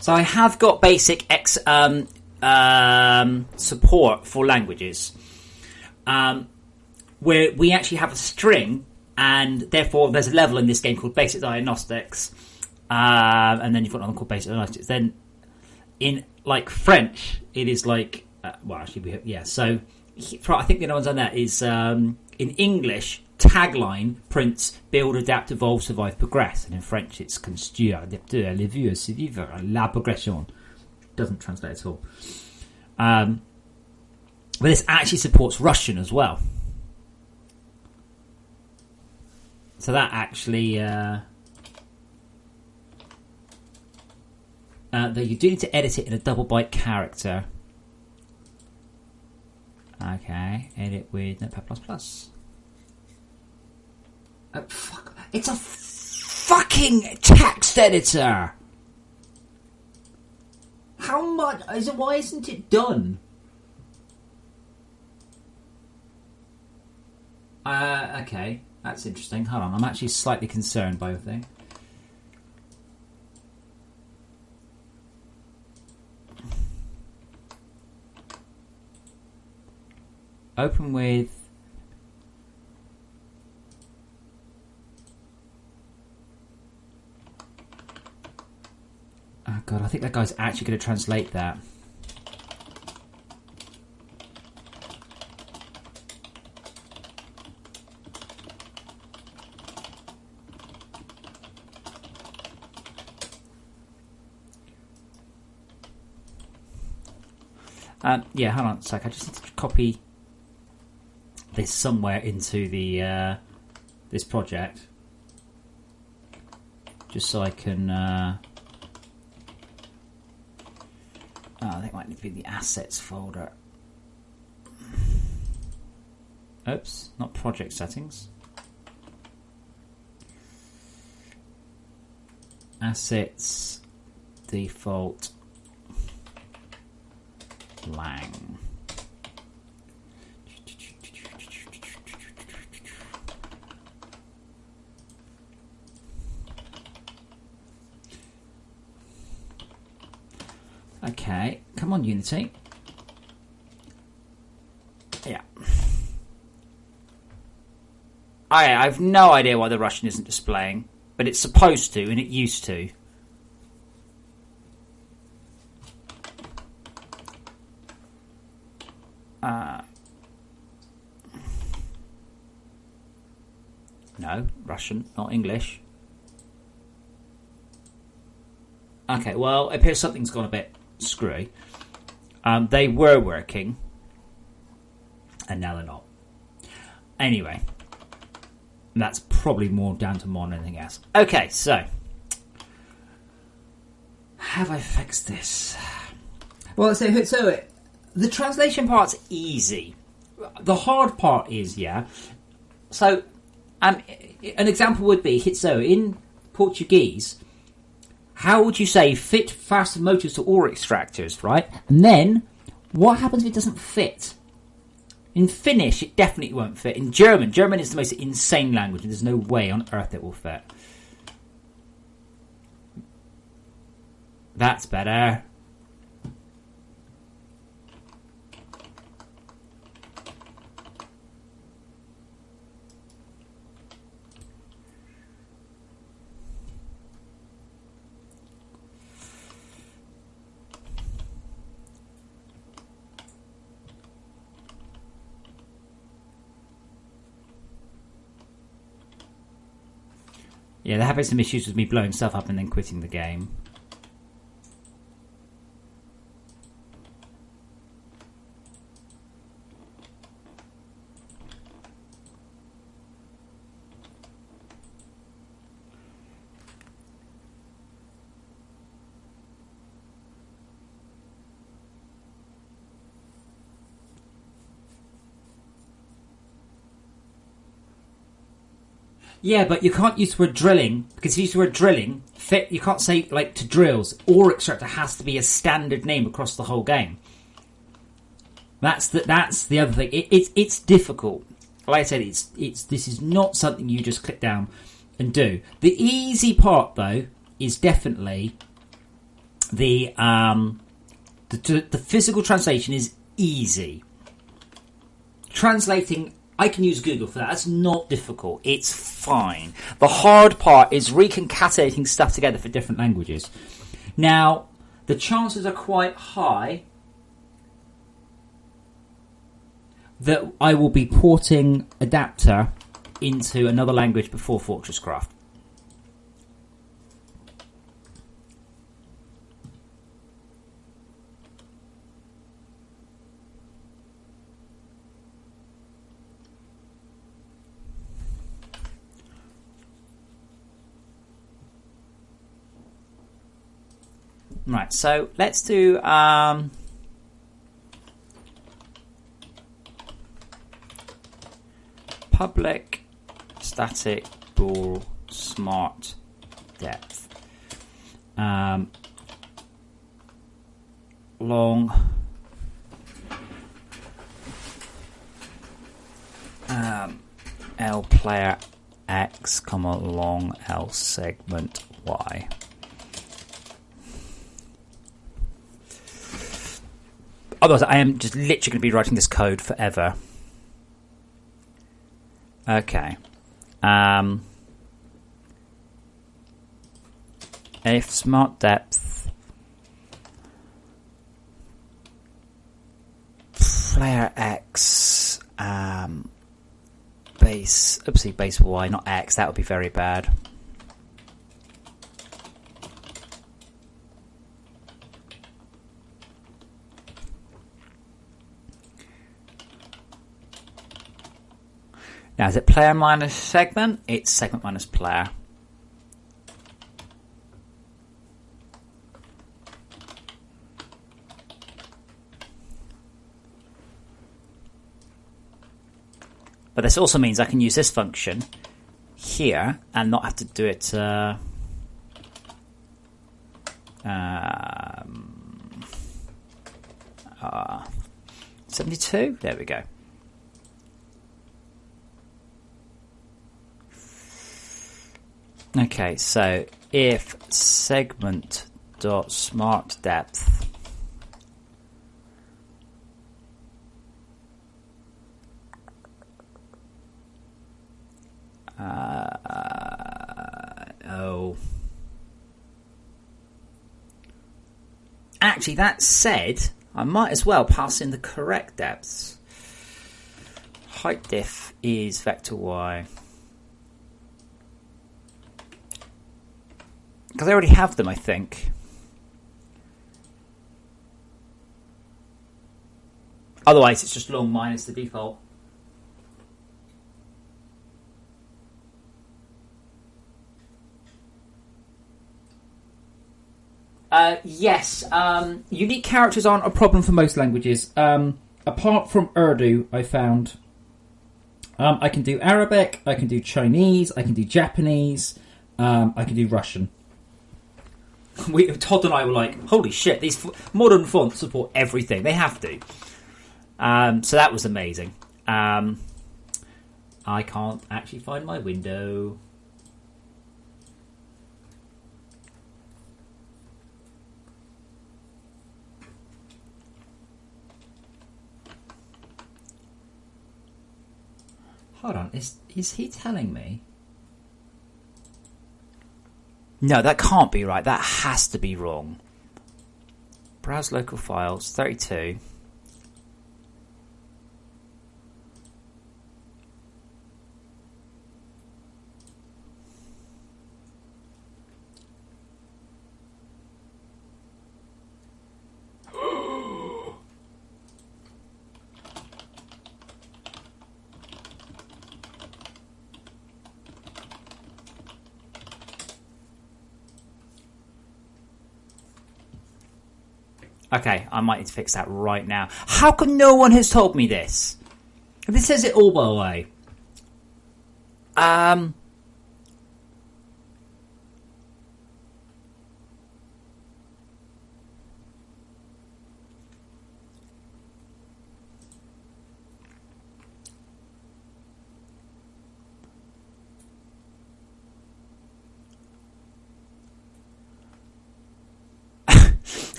So I have got basic support for languages, where we actually have a string, and therefore there's a level in this game called Basic Diagnostics, and then you've got another called Basic Diagnostics. Then in like French, it is like So I think the other ones on that is in English. Tagline prints build, adapt, evolve, survive, progress, and in French it's construire, adapter, aller vivre, survivre, la progression. Doesn't translate at all. But this actually supports Russian as well. So that actually that you do need to edit it in a double byte character. Okay, edit with Notepad++. Fuck. It's a fucking text editor. How much is it? Why isn't it done? Okay, that's interesting. Hold on, I'm actually slightly concerned by the thing. Open with. Oh god, I think that guy's actually going to translate that. Yeah, hold on a sec. I just need to copy this somewhere into the this project, just so I can. I think it might need to be the assets folder. Oops, not project settings. Assets, default, lang. Okay, come on, Unity. Yeah. I have no idea why the Russian isn't displaying, but it's supposed to, and it used to. No, Russian, not English. Okay, well, it appears something's gone a bit screwy. They were working, and now they're not. Anyway, that's probably more down to more than anything else. Okay, so have I fixed this? Well, so the translation part's easy. The hard part is, So, an example would be Hitso in Portuguese. How would you say fit faster motors to ore extractors, right? And then, what happens if it doesn't fit? In Finnish, it definitely won't fit. In German is the most insane language, and there's no way on earth it will fit. That's better. Yeah, there have been some issues with me blowing stuff up and then quitting the game. Yeah, but you can't use the word drilling, because if you use the word drilling, you can't say, like, to drills. Ore extractor has to be a standard name across the whole game. That's the other thing. It's difficult. Like I said, this is not something you just click down and do. The easy part, though, is definitely the physical translation is easy. Translating, I can use Google for that. That's not difficult. It's fine. The hard part is reconcatenating stuff together for different languages. Now, the chances are quite high that I will be porting Adapter into another language before FortressCraft. Right, so let's do public static bool smart depth long L player X comma long L segment Y. Otherwise, I am just literally going to be writing this code forever. Okay. If smart depth player X base Y, not X, that would be very bad. Now, is it player minus segment? It's segment minus player. But this also means I can use this function here and not have to do it 72? There we go. Okay, so if segment dot smart depth actually, that said, I might as well pass in the correct depths. Height diff is vector y. Because I already have them, I think. Otherwise, it's just long minus the default. Yes, unique characters aren't a problem for most languages. Apart from Urdu, I found. I can do Arabic, I can do Chinese, I can do Japanese, I can do Russian. Todd and I were like, holy shit, these modern fonts support everything. They have to. So that was amazing. I can't actually find my window. Hold on, is he telling me? No, that can't be right. That has to be wrong. Browse local files, 32. Okay, I might need to fix that right now. How come no one has told me this? This says it all, by the way.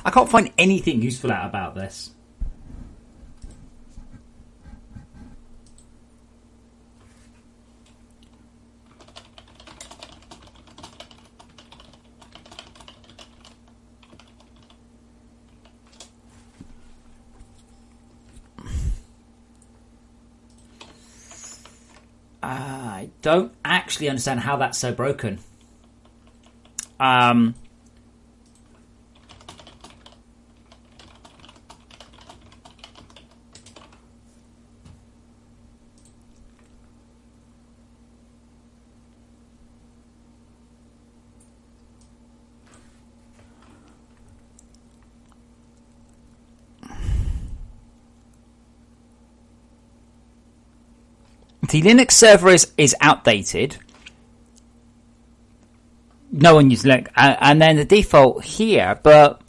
I can't find anything useful out about this. I don't actually understand how that's so broken. The Linux server is outdated. No one uses Linux. And then the default here, but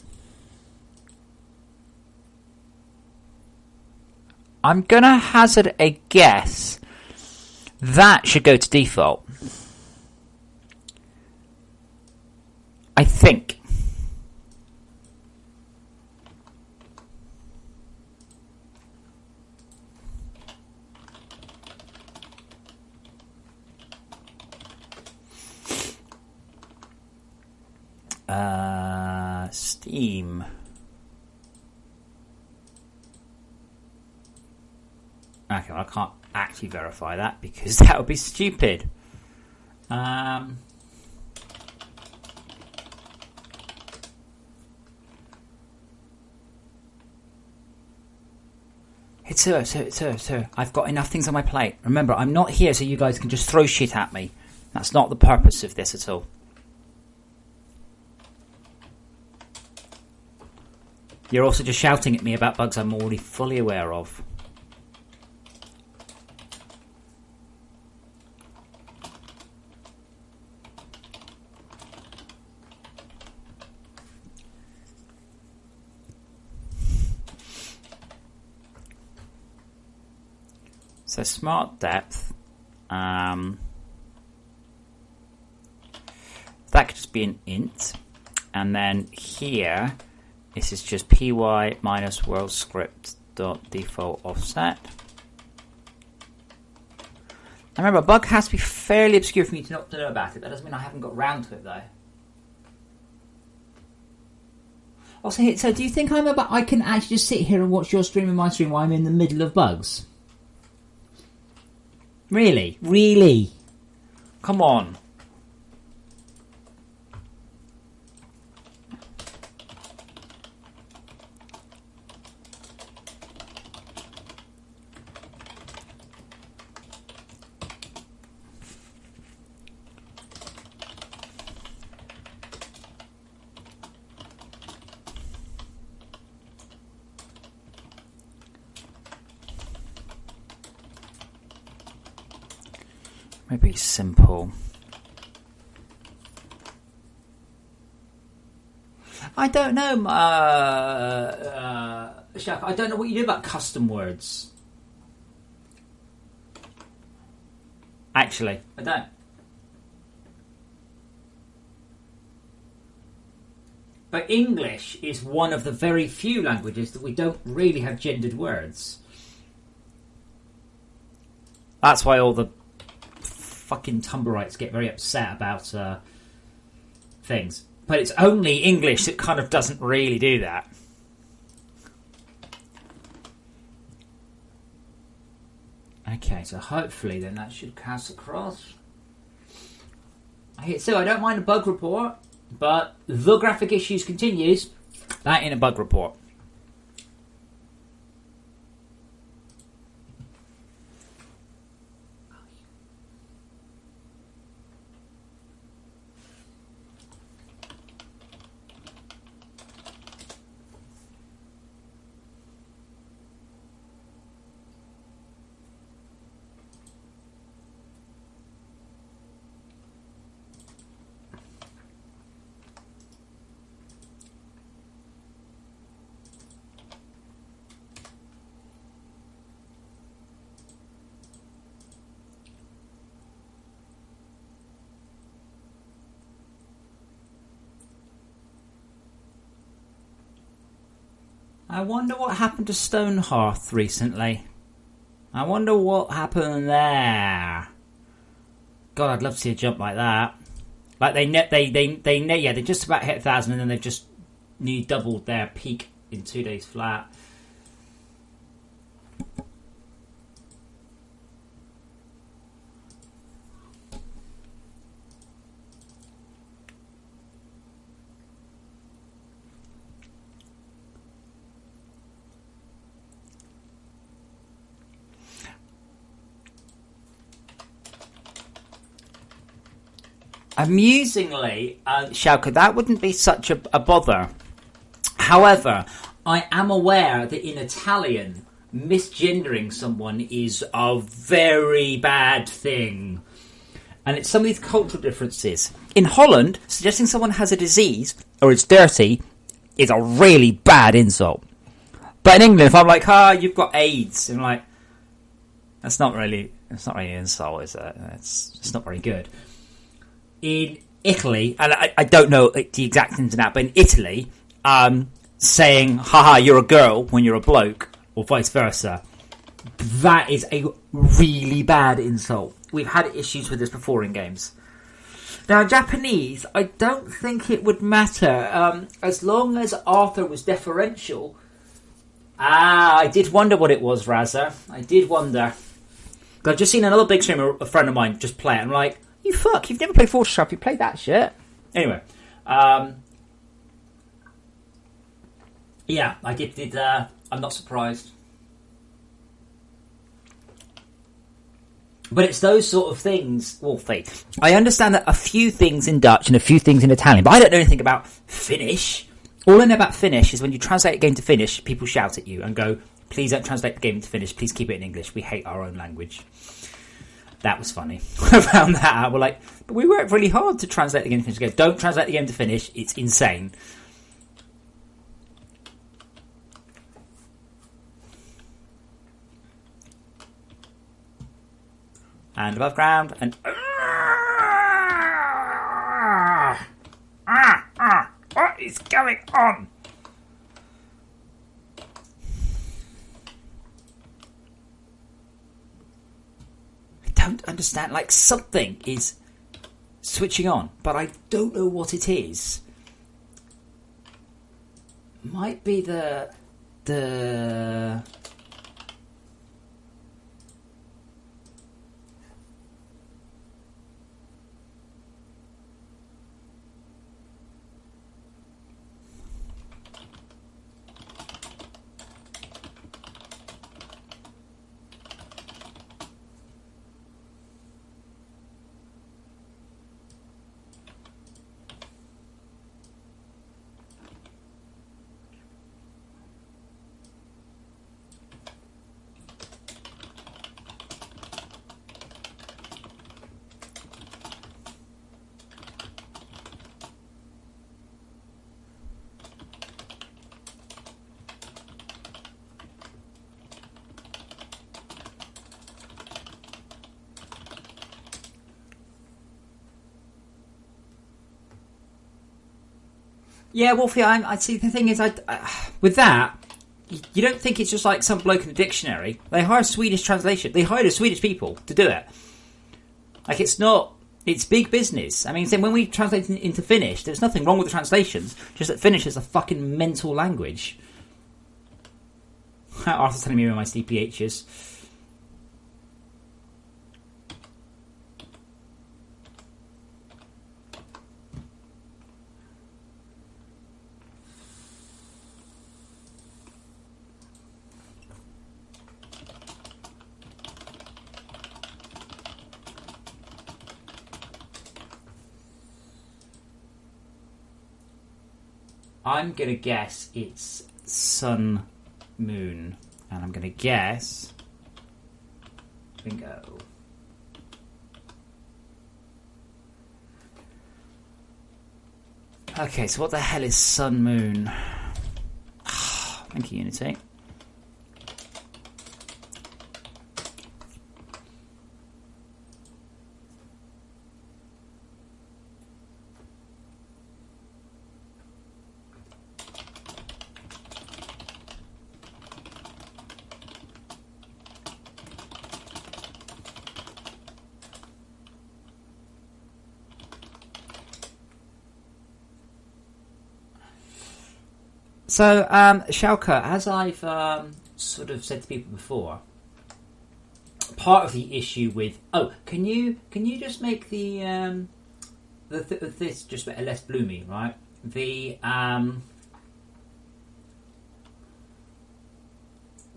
I'm going to hazard a guess. That should go to default. I think. Steam. Okay, well, I can't actually verify that because that would be stupid. Sir, I've got enough things on my plate. Remember, I'm not here so you guys can just throw shit at me. That's not the purpose of this at all. You're also just shouting at me about bugs I'm already fully aware of. So smart depth, that could just be an int, and then here this is just py minus world script dot default offset. And remember, a bug has to be fairly obscure for me to not to know about it. That doesn't mean I haven't got round to it though. Also, so do you think I can actually just sit here and watch your stream and my stream while I'm in the middle of bugs? Really? Really? Come on. Maybe simple. I don't know, Shaq. I don't know what you do about custom words. Actually, I don't. But English is one of the very few languages that we don't really have gendered words. That's why all the fucking Tumblrites get very upset about things. But it's only English that kind of doesn't really do that. Okay, so hopefully then that should cast across. So I don't mind a bug report, but the graphic issues continues. That in a bug report. I wonder what happened to Stonehearth recently. I wonder what happened there. God, I'd love to see a jump like that. Like they just about hit 1,000, and then they've just nearly doubled their peak in 2 days flat. Amusingly, Shauka, that wouldn't be such a bother. However, I am aware that in Italian, misgendering someone is a very bad thing. And it's some of these cultural differences. In Holland, suggesting someone has a disease or is dirty is a really bad insult. But in England, if I'm like, you've got AIDS, I'm like, that's not really an insult, is it? It's not very good. In Italy, and I don't know the exact ins and outs, but in Italy, saying, you're a girl when you're a bloke, or vice versa, that is a really bad insult. We've had issues with this before in games. Now, in Japanese, I don't think it would matter. As long as Arthur was deferential. I did wonder what it was, Razza. I did wonder. I've just seen another big streamer, a friend of mine, just play it. I'm like, you fuck, you've never played FortressCraft, you played that shit. Anyway, yeah, I did I'm not surprised. But it's those sort of things, Wolfie. I understand that a few things in Dutch and a few things in Italian, but I don't know anything about Finnish. All I know about Finnish is when you translate a game to Finnish, people shout at you and go, please don't translate the game to Finnish, please keep it in English, we hate our own language. That was funny. I found that out. We're like, but we worked really hard to translate the game to Finnish. Don't translate the game to Finnish. It's insane. And above ground. And what is going on? Don't understand, like something is switching on, but I don't know what it is. Might be the yeah, Wolfie, I see. The thing is, with that, you don't think it's just like some bloke in the dictionary. They hire Swedish translation. They hired Swedish people to do it. Like, it's not. It's big business. I mean, when we translate into Finnish, there's nothing wrong with the translations. Just that Finnish is a fucking mental language. Arthur's telling me where my CPH is. I'm going to guess it's sun, moon. And I'm going to guess... Bingo. Okay, so what the hell is sun, moon? Thank you, Unity. So, Schalke, as I've sort of said to people before, part of the issue with can you just make the this just less bloomy, right? The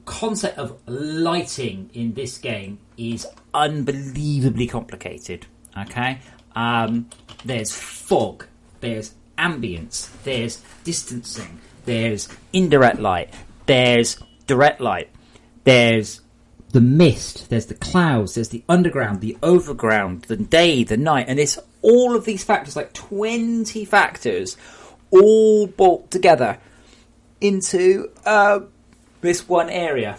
concept of lighting in this game is unbelievably complicated. Okay, there's fog, there's ambience, there's distancing, there's indirect light, there's direct light, there's the mist, there's the clouds, there's the underground, the overground, the day, the night, and it's all of these factors, like 20 factors, all bolt together into this one area.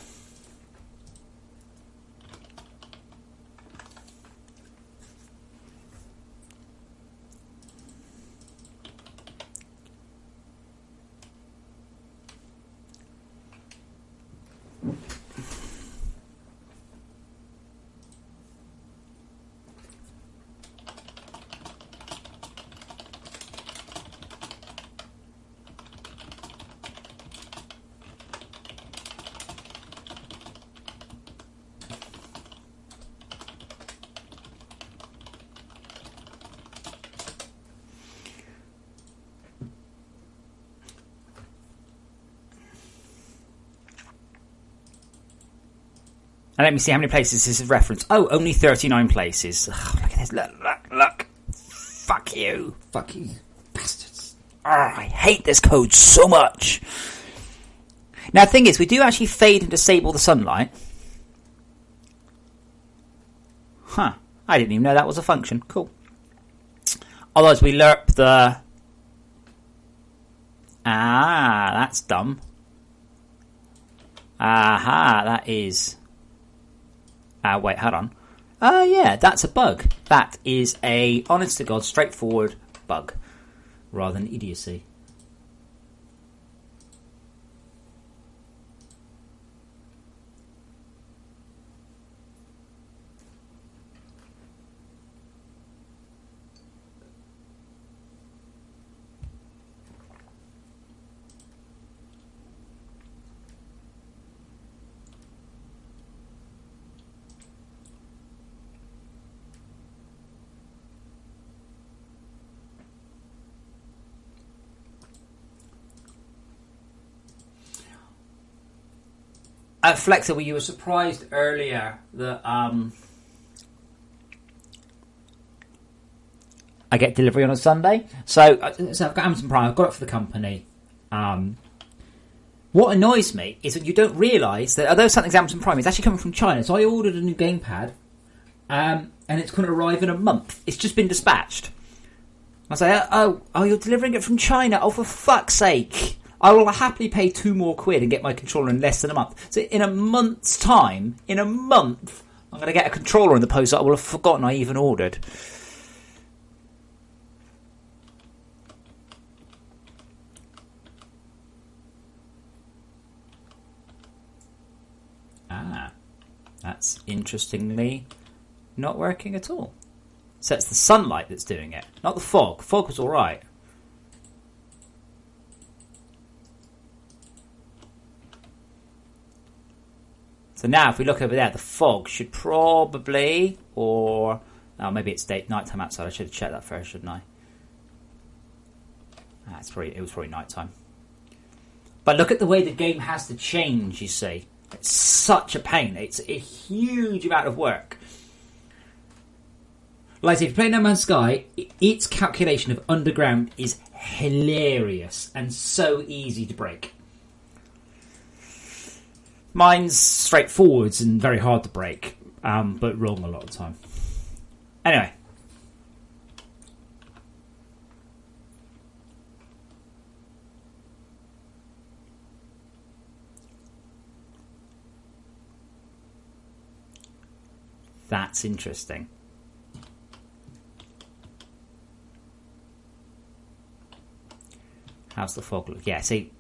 And let me see how many places this is referenced. Oh, only 39 places. Ugh, look at this. Look. Fuck you. Fuck you, bastards. Oh, I hate this code so much. Now, the thing is, we do actually fade and disable the sunlight. Huh. I didn't even know that was a function. Cool. Otherwise, we lerp the... Ah, that's dumb. Aha, that is... wait, hold on. Yeah, that's a bug. That is a, honest to God, straightforward bug rather than idiocy. Flexible, you were surprised earlier that I get delivery on a Sunday. So I've got Amazon Prime, I've got it for the company. What annoys me is that you don't realise that although something's Amazon Prime, it's actually coming from China. So I ordered a new gamepad, and it's going to arrive in a month. It's just been dispatched. I say, oh, you're delivering it from China? Oh, for fuck's sake. I will happily pay £2 more and get my controller in less than a month. So in a month's time, I'm going to get a controller in the post that I will have forgotten I even ordered. Ah, that's interestingly not working at all. So it's the sunlight that's doing it, not the fog. Fog was all right. So now, if we look over there, the fog should probably, or maybe it's nighttime outside. I should have checked that first, shouldn't I? It was probably nighttime. But look at the way the game has to change. You see, it's such a pain. It's a huge amount of work. Like if you play No Man's Sky, its calculation of underground is hilarious and so easy to break. Mine's straightforward and very hard to break, but wrong a lot of the time. Anyway. That's interesting. How's the fog look? Yeah, see...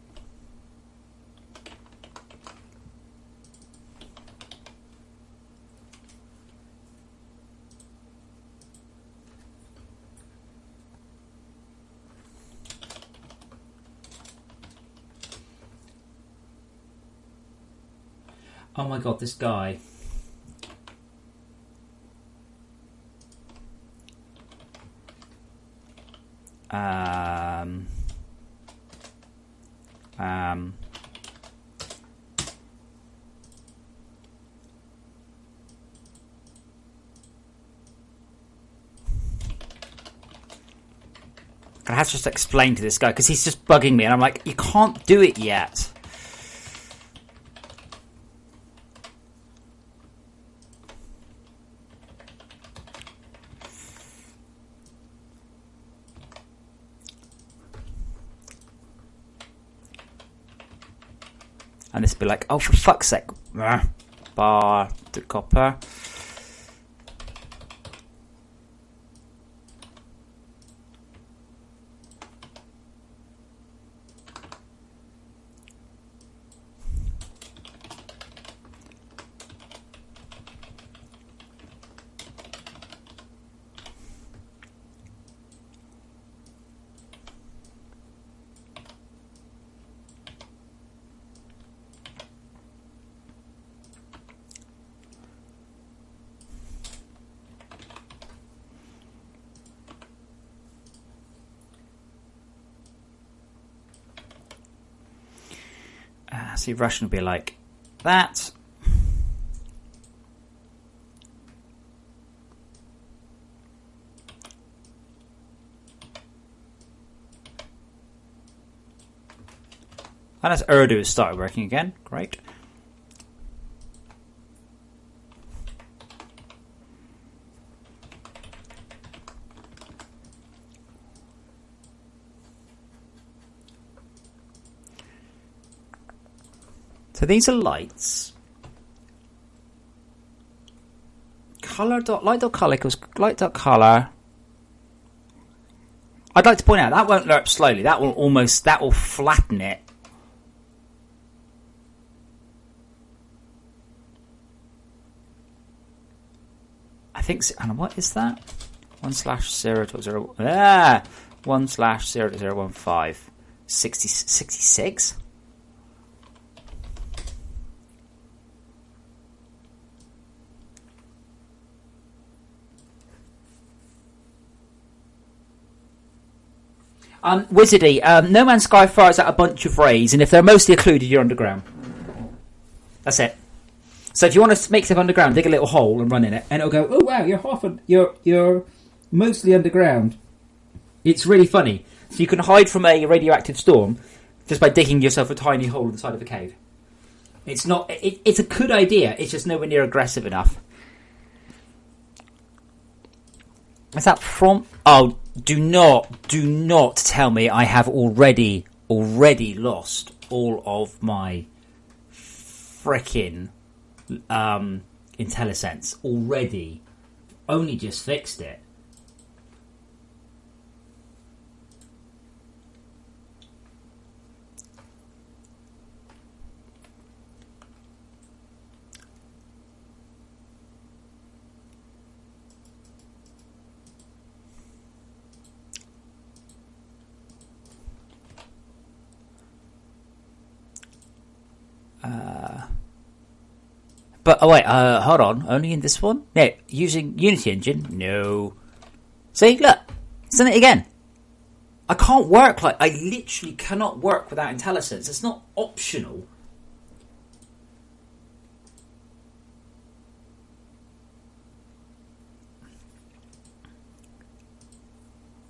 Oh my god, this guy. I have to just explain to this guy because he's just bugging me, and I'm like, you can't do it yet. And this will be like, oh, for fuck's sake. Bar to copper. See, Russian will be like that. And as Urdu has started working again. Great. So these are lights. Light.color equals light.color. I'd like to point out that won't lerp slowly. That will flatten it. I think. And what is that? 1/0.0. 1/0.015. 66. Wizardy, No Man's Sky fires out a bunch of rays, and if they're mostly occluded, you're underground. That's it. So if you want to make stuff underground, dig a little hole and run in it, and it'll go, oh wow, you're mostly underground. It's really funny. So you can hide from a radioactive storm just by digging yourself a tiny hole in the side of a cave. It's not. It's a good idea. It's just nowhere near aggressive enough. Is that from? Oh, do not tell me I have already lost all of my frickin' IntelliSense already. Only just fixed it. But oh wait, hold on. Only in this one? No, using Unity Engine? No. See, look, it's done it again. I can't work I literally cannot work without IntelliSense. It's not optional.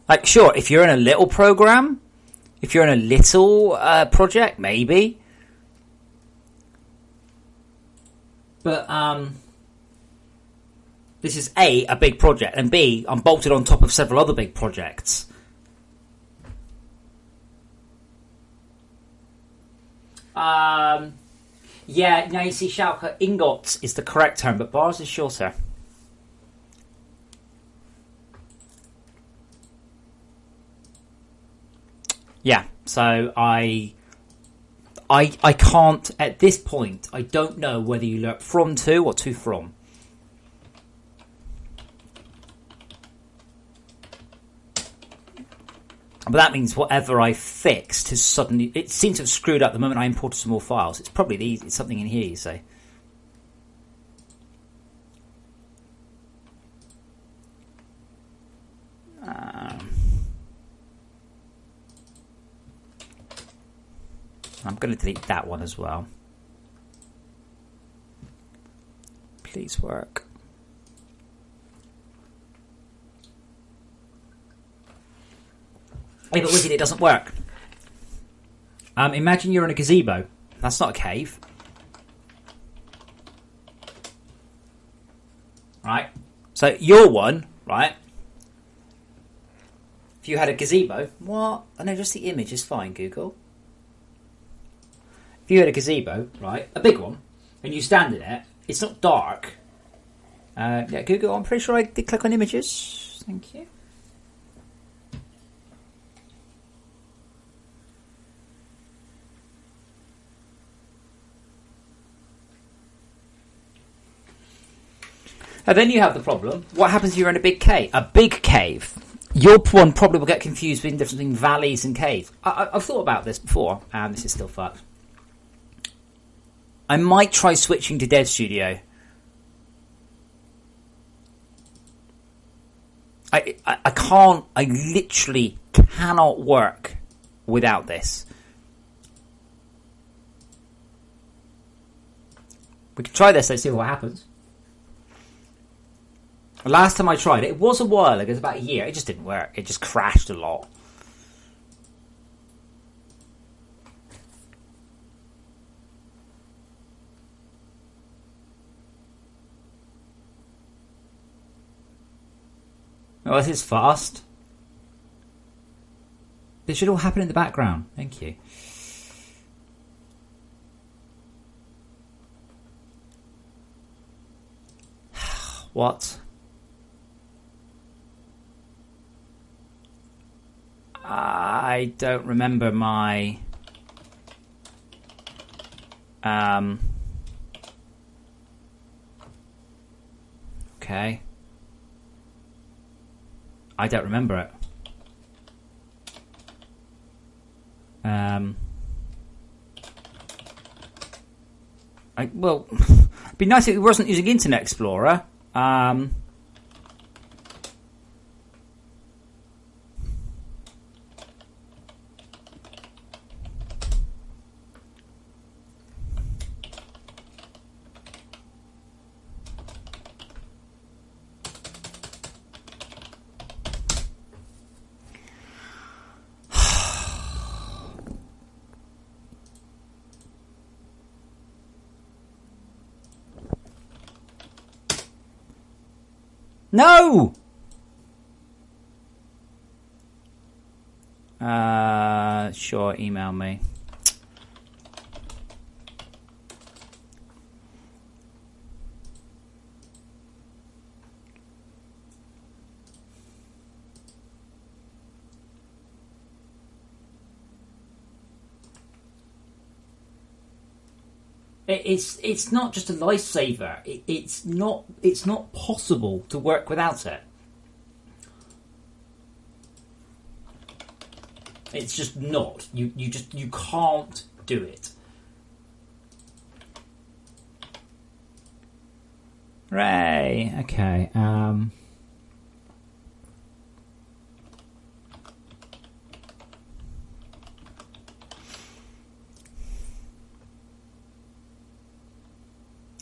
Like, sure, if you're in a little program, if you're in a little project, maybe. But this is A big project, and B, I'm bolted on top of several other big projects. Yeah, now you see, Schalke, ingots is the correct term, but bars is shorter. Yeah, so I can't, at this point, I don't know whether you learn from to or to from. But that means whatever I fixed has suddenly, it seems to have screwed up the moment I imported some more files. It's probably it's something in here, you say. I'm going to delete that one as well. Please work. Hey, but Wicked, it doesn't work. Imagine you're in a gazebo. That's not a cave. Right? So your one, right? If you had a gazebo, what? I know, just the image is fine, Google. If you had a gazebo, right, a big one, and you stand in it, it's not dark. Yeah, Google, I'm pretty sure I did click on images. Thank you. And then you have the problem. What happens if you're in a big cave? A big cave. Your one probably will get confused between difference between valleys and caves. I've thought about this before, and this is still fucked. I might try switching to Dev Studio. I can't. I literally cannot work without this. We can try this. Let's see what happens. Last time I tried it, it was a while ago, it was about a year, it just didn't work. It just crashed a lot. Oh, this is fast. This should all happen in the background. Thank you. What? I don't remember my okay. I don't remember it. Well, it'd be nice if it wasn't using Internet Explorer. No! Sure, email me. It's not just a lifesaver. It's not possible to work without it. It's just not. You can't do it. Hooray! Okay.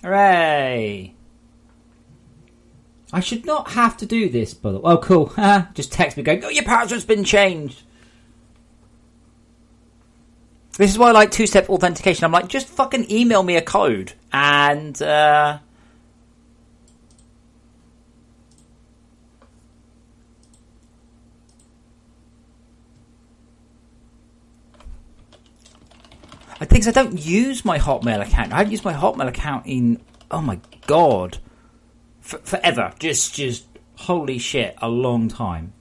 Hooray! I should not have to do this, by the way. Oh, cool. Just text me going, oh, your password's been changed. This is why I like two-step authentication. I'm like, just fucking email me a code. And, I think I don't use my Hotmail account. I haven't used my Hotmail account in, oh my god, forever. Just holy shit, a long time.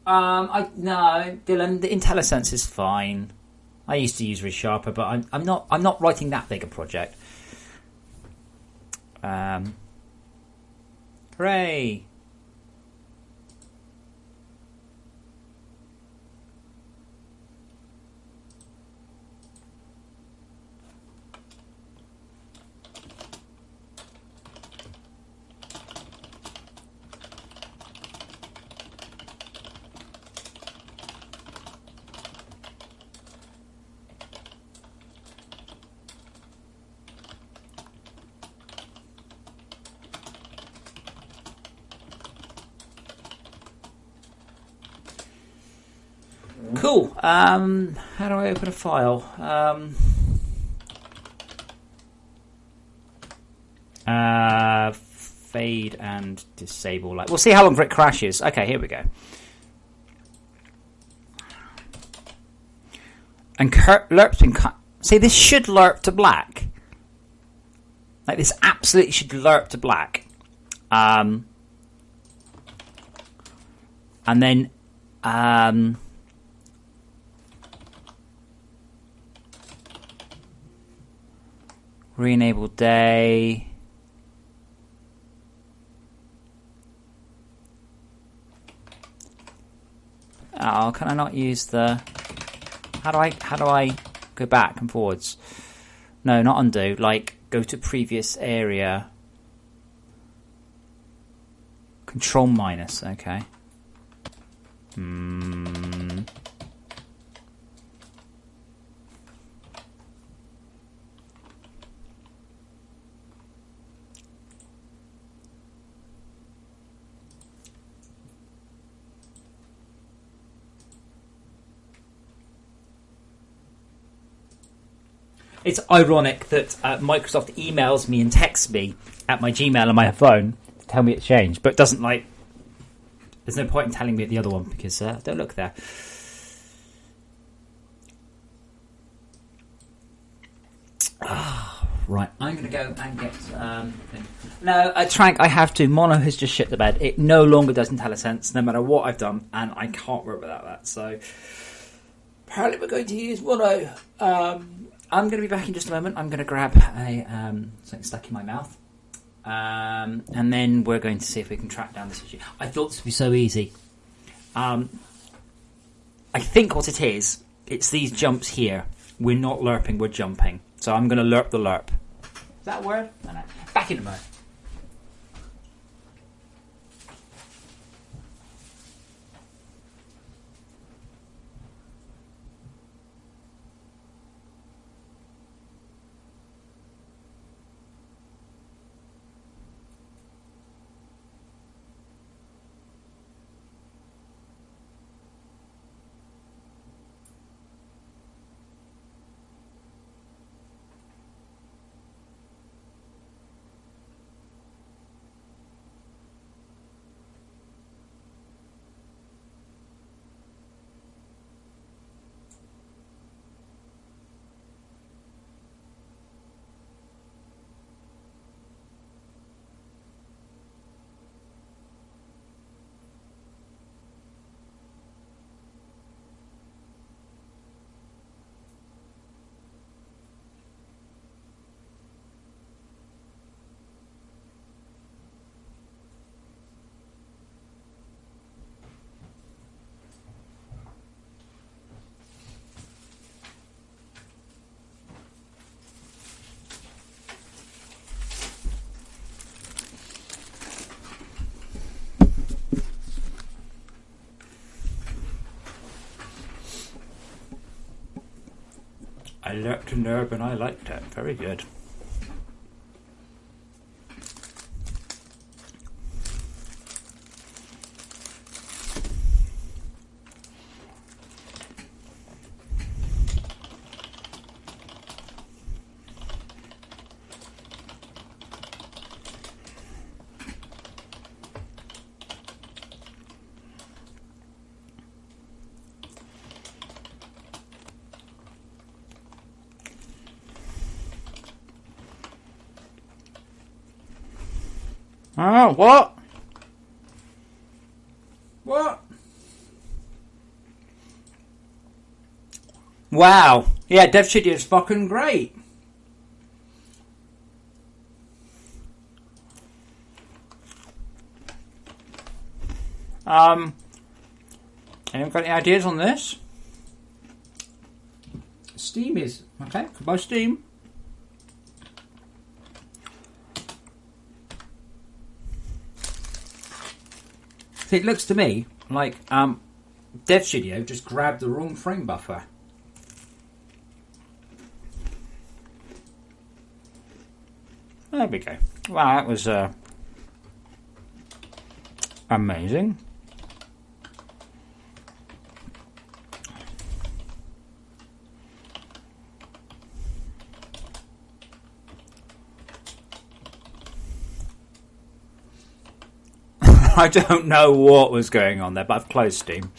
No, Dylan, the IntelliSense is fine. I used to use ReSharper, but I'm not writing that big a project. Hooray! Cool. How do I open a file? Fade and disable light. We'll see how long for it crashes. Okay, here we go. And lerp's been cut. See, this should lerp to black. Like, this absolutely should lerp to black. And then re-enable day. Oh, can I not use the? How do I go back and forwards? No, not undo. Like, go to previous area. Control minus. Okay. It's ironic that Microsoft emails me and texts me at my Gmail on my phone to tell me it's changed, but doesn't like. There's no point in telling me at the other one because don't look there. Right, I'm going to go and get. No, Trank, I have to. Mono has just shit the bed. It no longer does IntelliSense, no matter what I've done, and I can't work without that. So apparently, we're going to use Mono. I'm going to be back in just a moment. I'm going to grab a something stuck in my mouth. And then we're going to see if we can track down this issue. I thought this would be so easy. I think what it is, it's these jumps here. We're not lerping, we're jumping. So I'm going to lerp the lerp. Is that a word? No, no. Back in a moment. I lerped a nerve and I liked it. Very good. Oh, what? What? Wow. Yeah, Dev Studio is fucking great. Anyone got any ideas on this? Steam is okay. Goodbye, Steam. So it looks to me like Dev Studio just grabbed the wrong frame buffer. There we go. Wow, that was amazing. I don't know what was going on there, but I've closed Steam.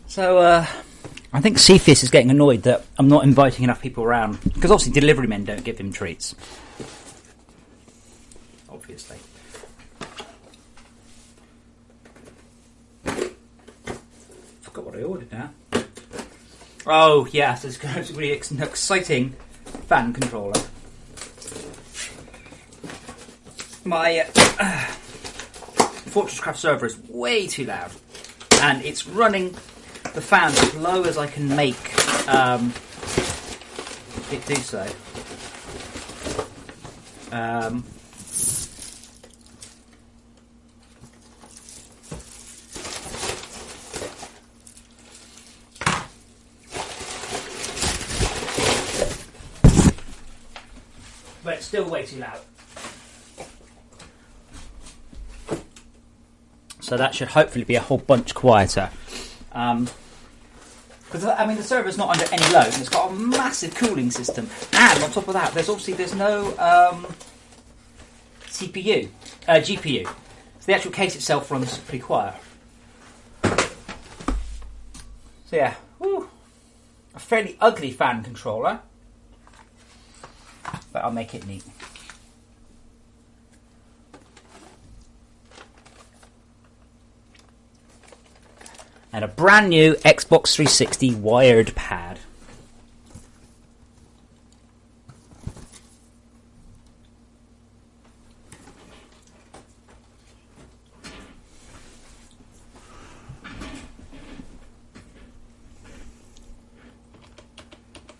So, I think Cephas is getting annoyed that I'm not inviting enough people around. Because obviously delivery men don't give him treats. Obviously. Forgot what I ordered now. Oh, yes, it's going to be an exciting fan controller. My FortressCraft server is way too loud. And it's running the fans as low as I can make it do so. But it's still way too loud. So that should hopefully be a whole bunch quieter. Because the server's not under any load, and it's got a massive cooling system. And on top of that, there's no GPU. So the actual case itself runs pretty quiet. So yeah, a fairly ugly fan controller, but I'll make it neat. And a brand new Xbox 360 wired pad.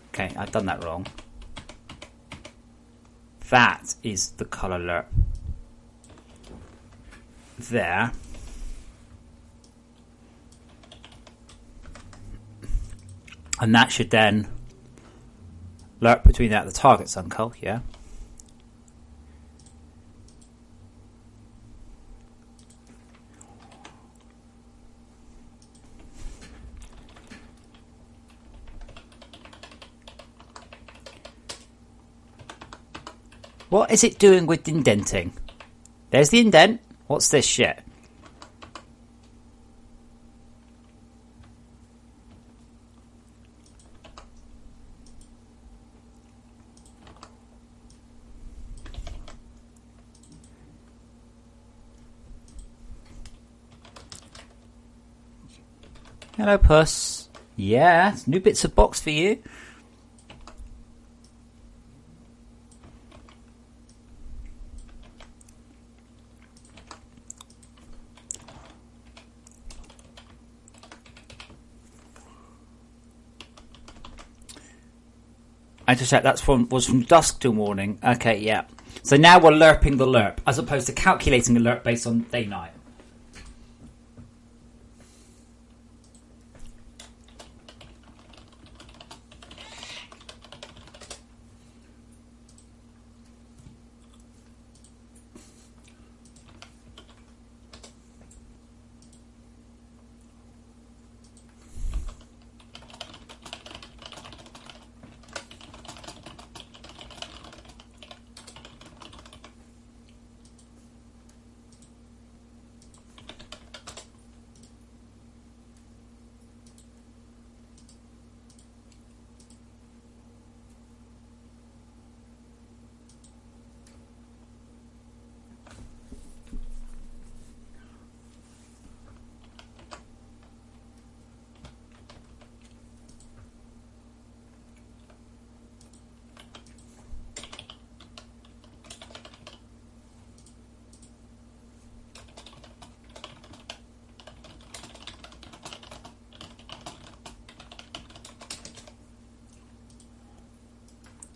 Okay, I've done that wrong. That is the colour alert. There. And that should then lurk between that and the target suncull, yeah. What is it doing with indenting? There's the indent. What's this shit? Hello, puss. Yeah, new bits of box for you. I just checked, was from dusk till morning. Okay, yeah. So now we're lerping the lerp, as opposed to calculating a lerp based on day-night.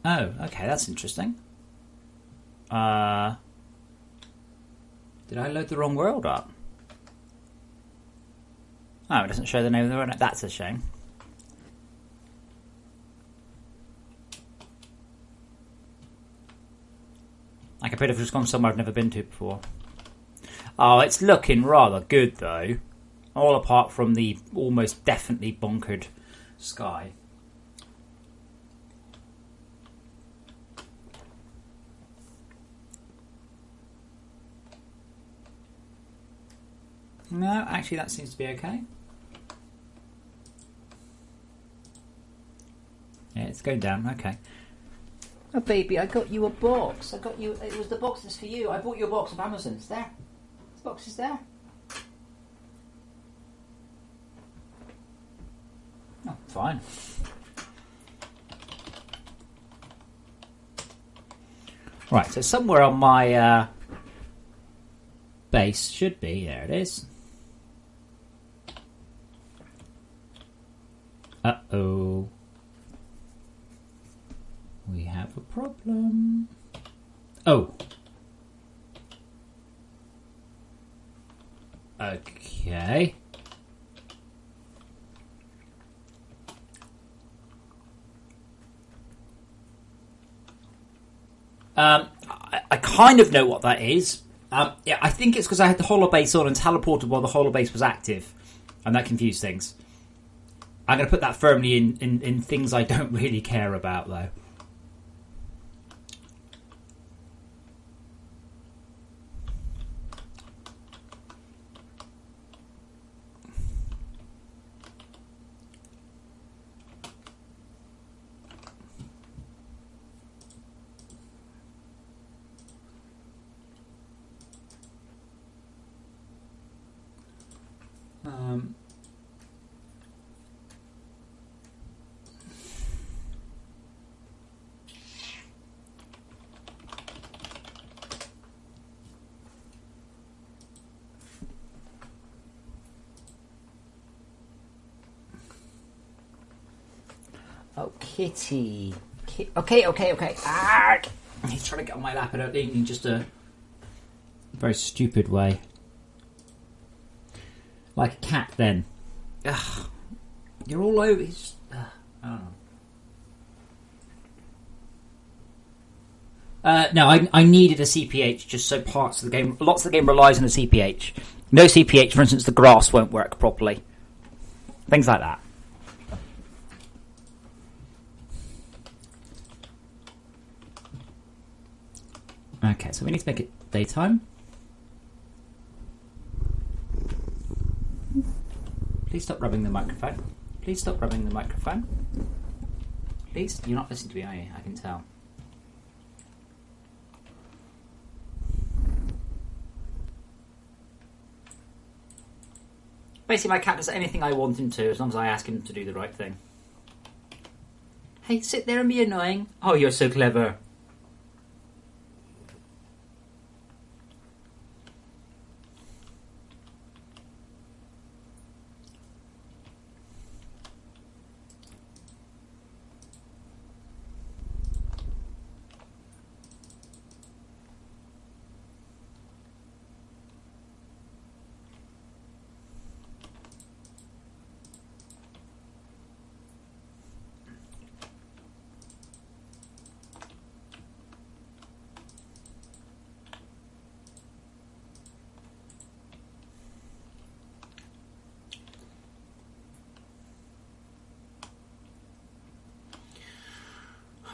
Oh, okay, that's interesting. Did I load the wrong world up? Oh, it doesn't show the name of the world. That's a shame. I could have just gone somewhere I've never been to before. Oh, it's looking rather good, though. All apart from the almost definitely bonkered sky. No, actually that seems to be okay. Yeah, it's going down, okay. Oh baby, I got you a box. It was the box that's for you. I bought you a box of Amazon. It's there. This box is there. Oh, fine. Right, so somewhere on my base should be, there it is. Uh-oh. We have a problem. Oh. Okay. I kind of know what that is. Yeah, I think it's because I had the holobase on and teleported while the holobase was active, and that confused things. I'm going to put that firmly in things I don't really care about, though. Oh, kitty. Okay. Arrgh. He's trying to get on my lap in just a very stupid way. Like a cat, then. Ugh. You're all over. I don't know. No, I needed a CPH just so parts of the game... Lots of the game relies on a CPH. No CPH, for instance, the grass won't work properly. Things like that. Okay, so we need to make it daytime. Please stop rubbing the microphone. Please stop rubbing the microphone. Please, you're not listening to me, are you? I can tell. Basically, my cat does anything I want him to, as long as I ask him to do the right thing. Hey, sit there and be annoying. Oh, you're so clever.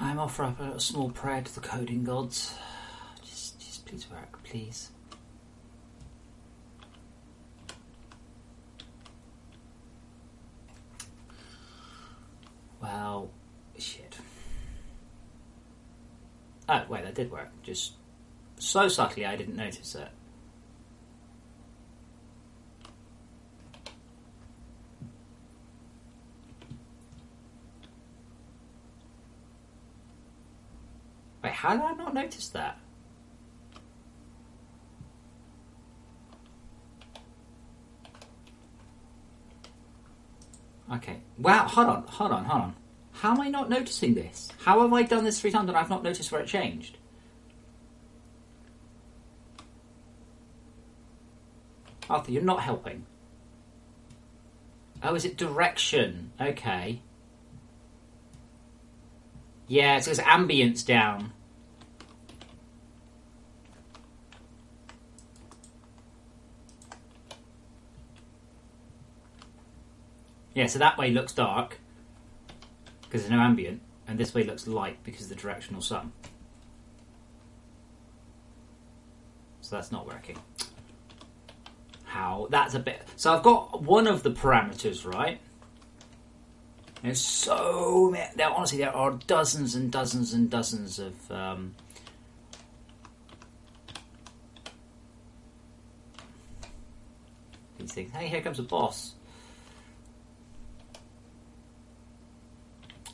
I'm offer up a small prayer to the coding gods. Just please work, please. Well, shit. Oh, wait, that did work. Just so subtly I didn't notice it. Wait, how did I not notice that? Okay. Wow, hold on. How am I not noticing this? How have I done this 3 times and I've not noticed where it changed? Arthur, you're not helping. Oh, is it direction? Okay. Yeah, it says ambience down. Yeah, so that way looks dark because there's no ambient, and this way looks light because of the directional sun. So that's not working. How? That's a bit... So I've got one of the parameters, right? There's so many... Honestly, there are dozens and dozens and dozens of... these things. Hey, here comes a boss.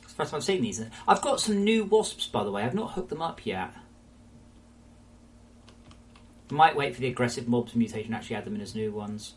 It's the first time I've seen these. I've got some new wasps, by the way. I've not hooked them up yet. Might wait for the aggressive mobs mutation and actually add them in as new ones.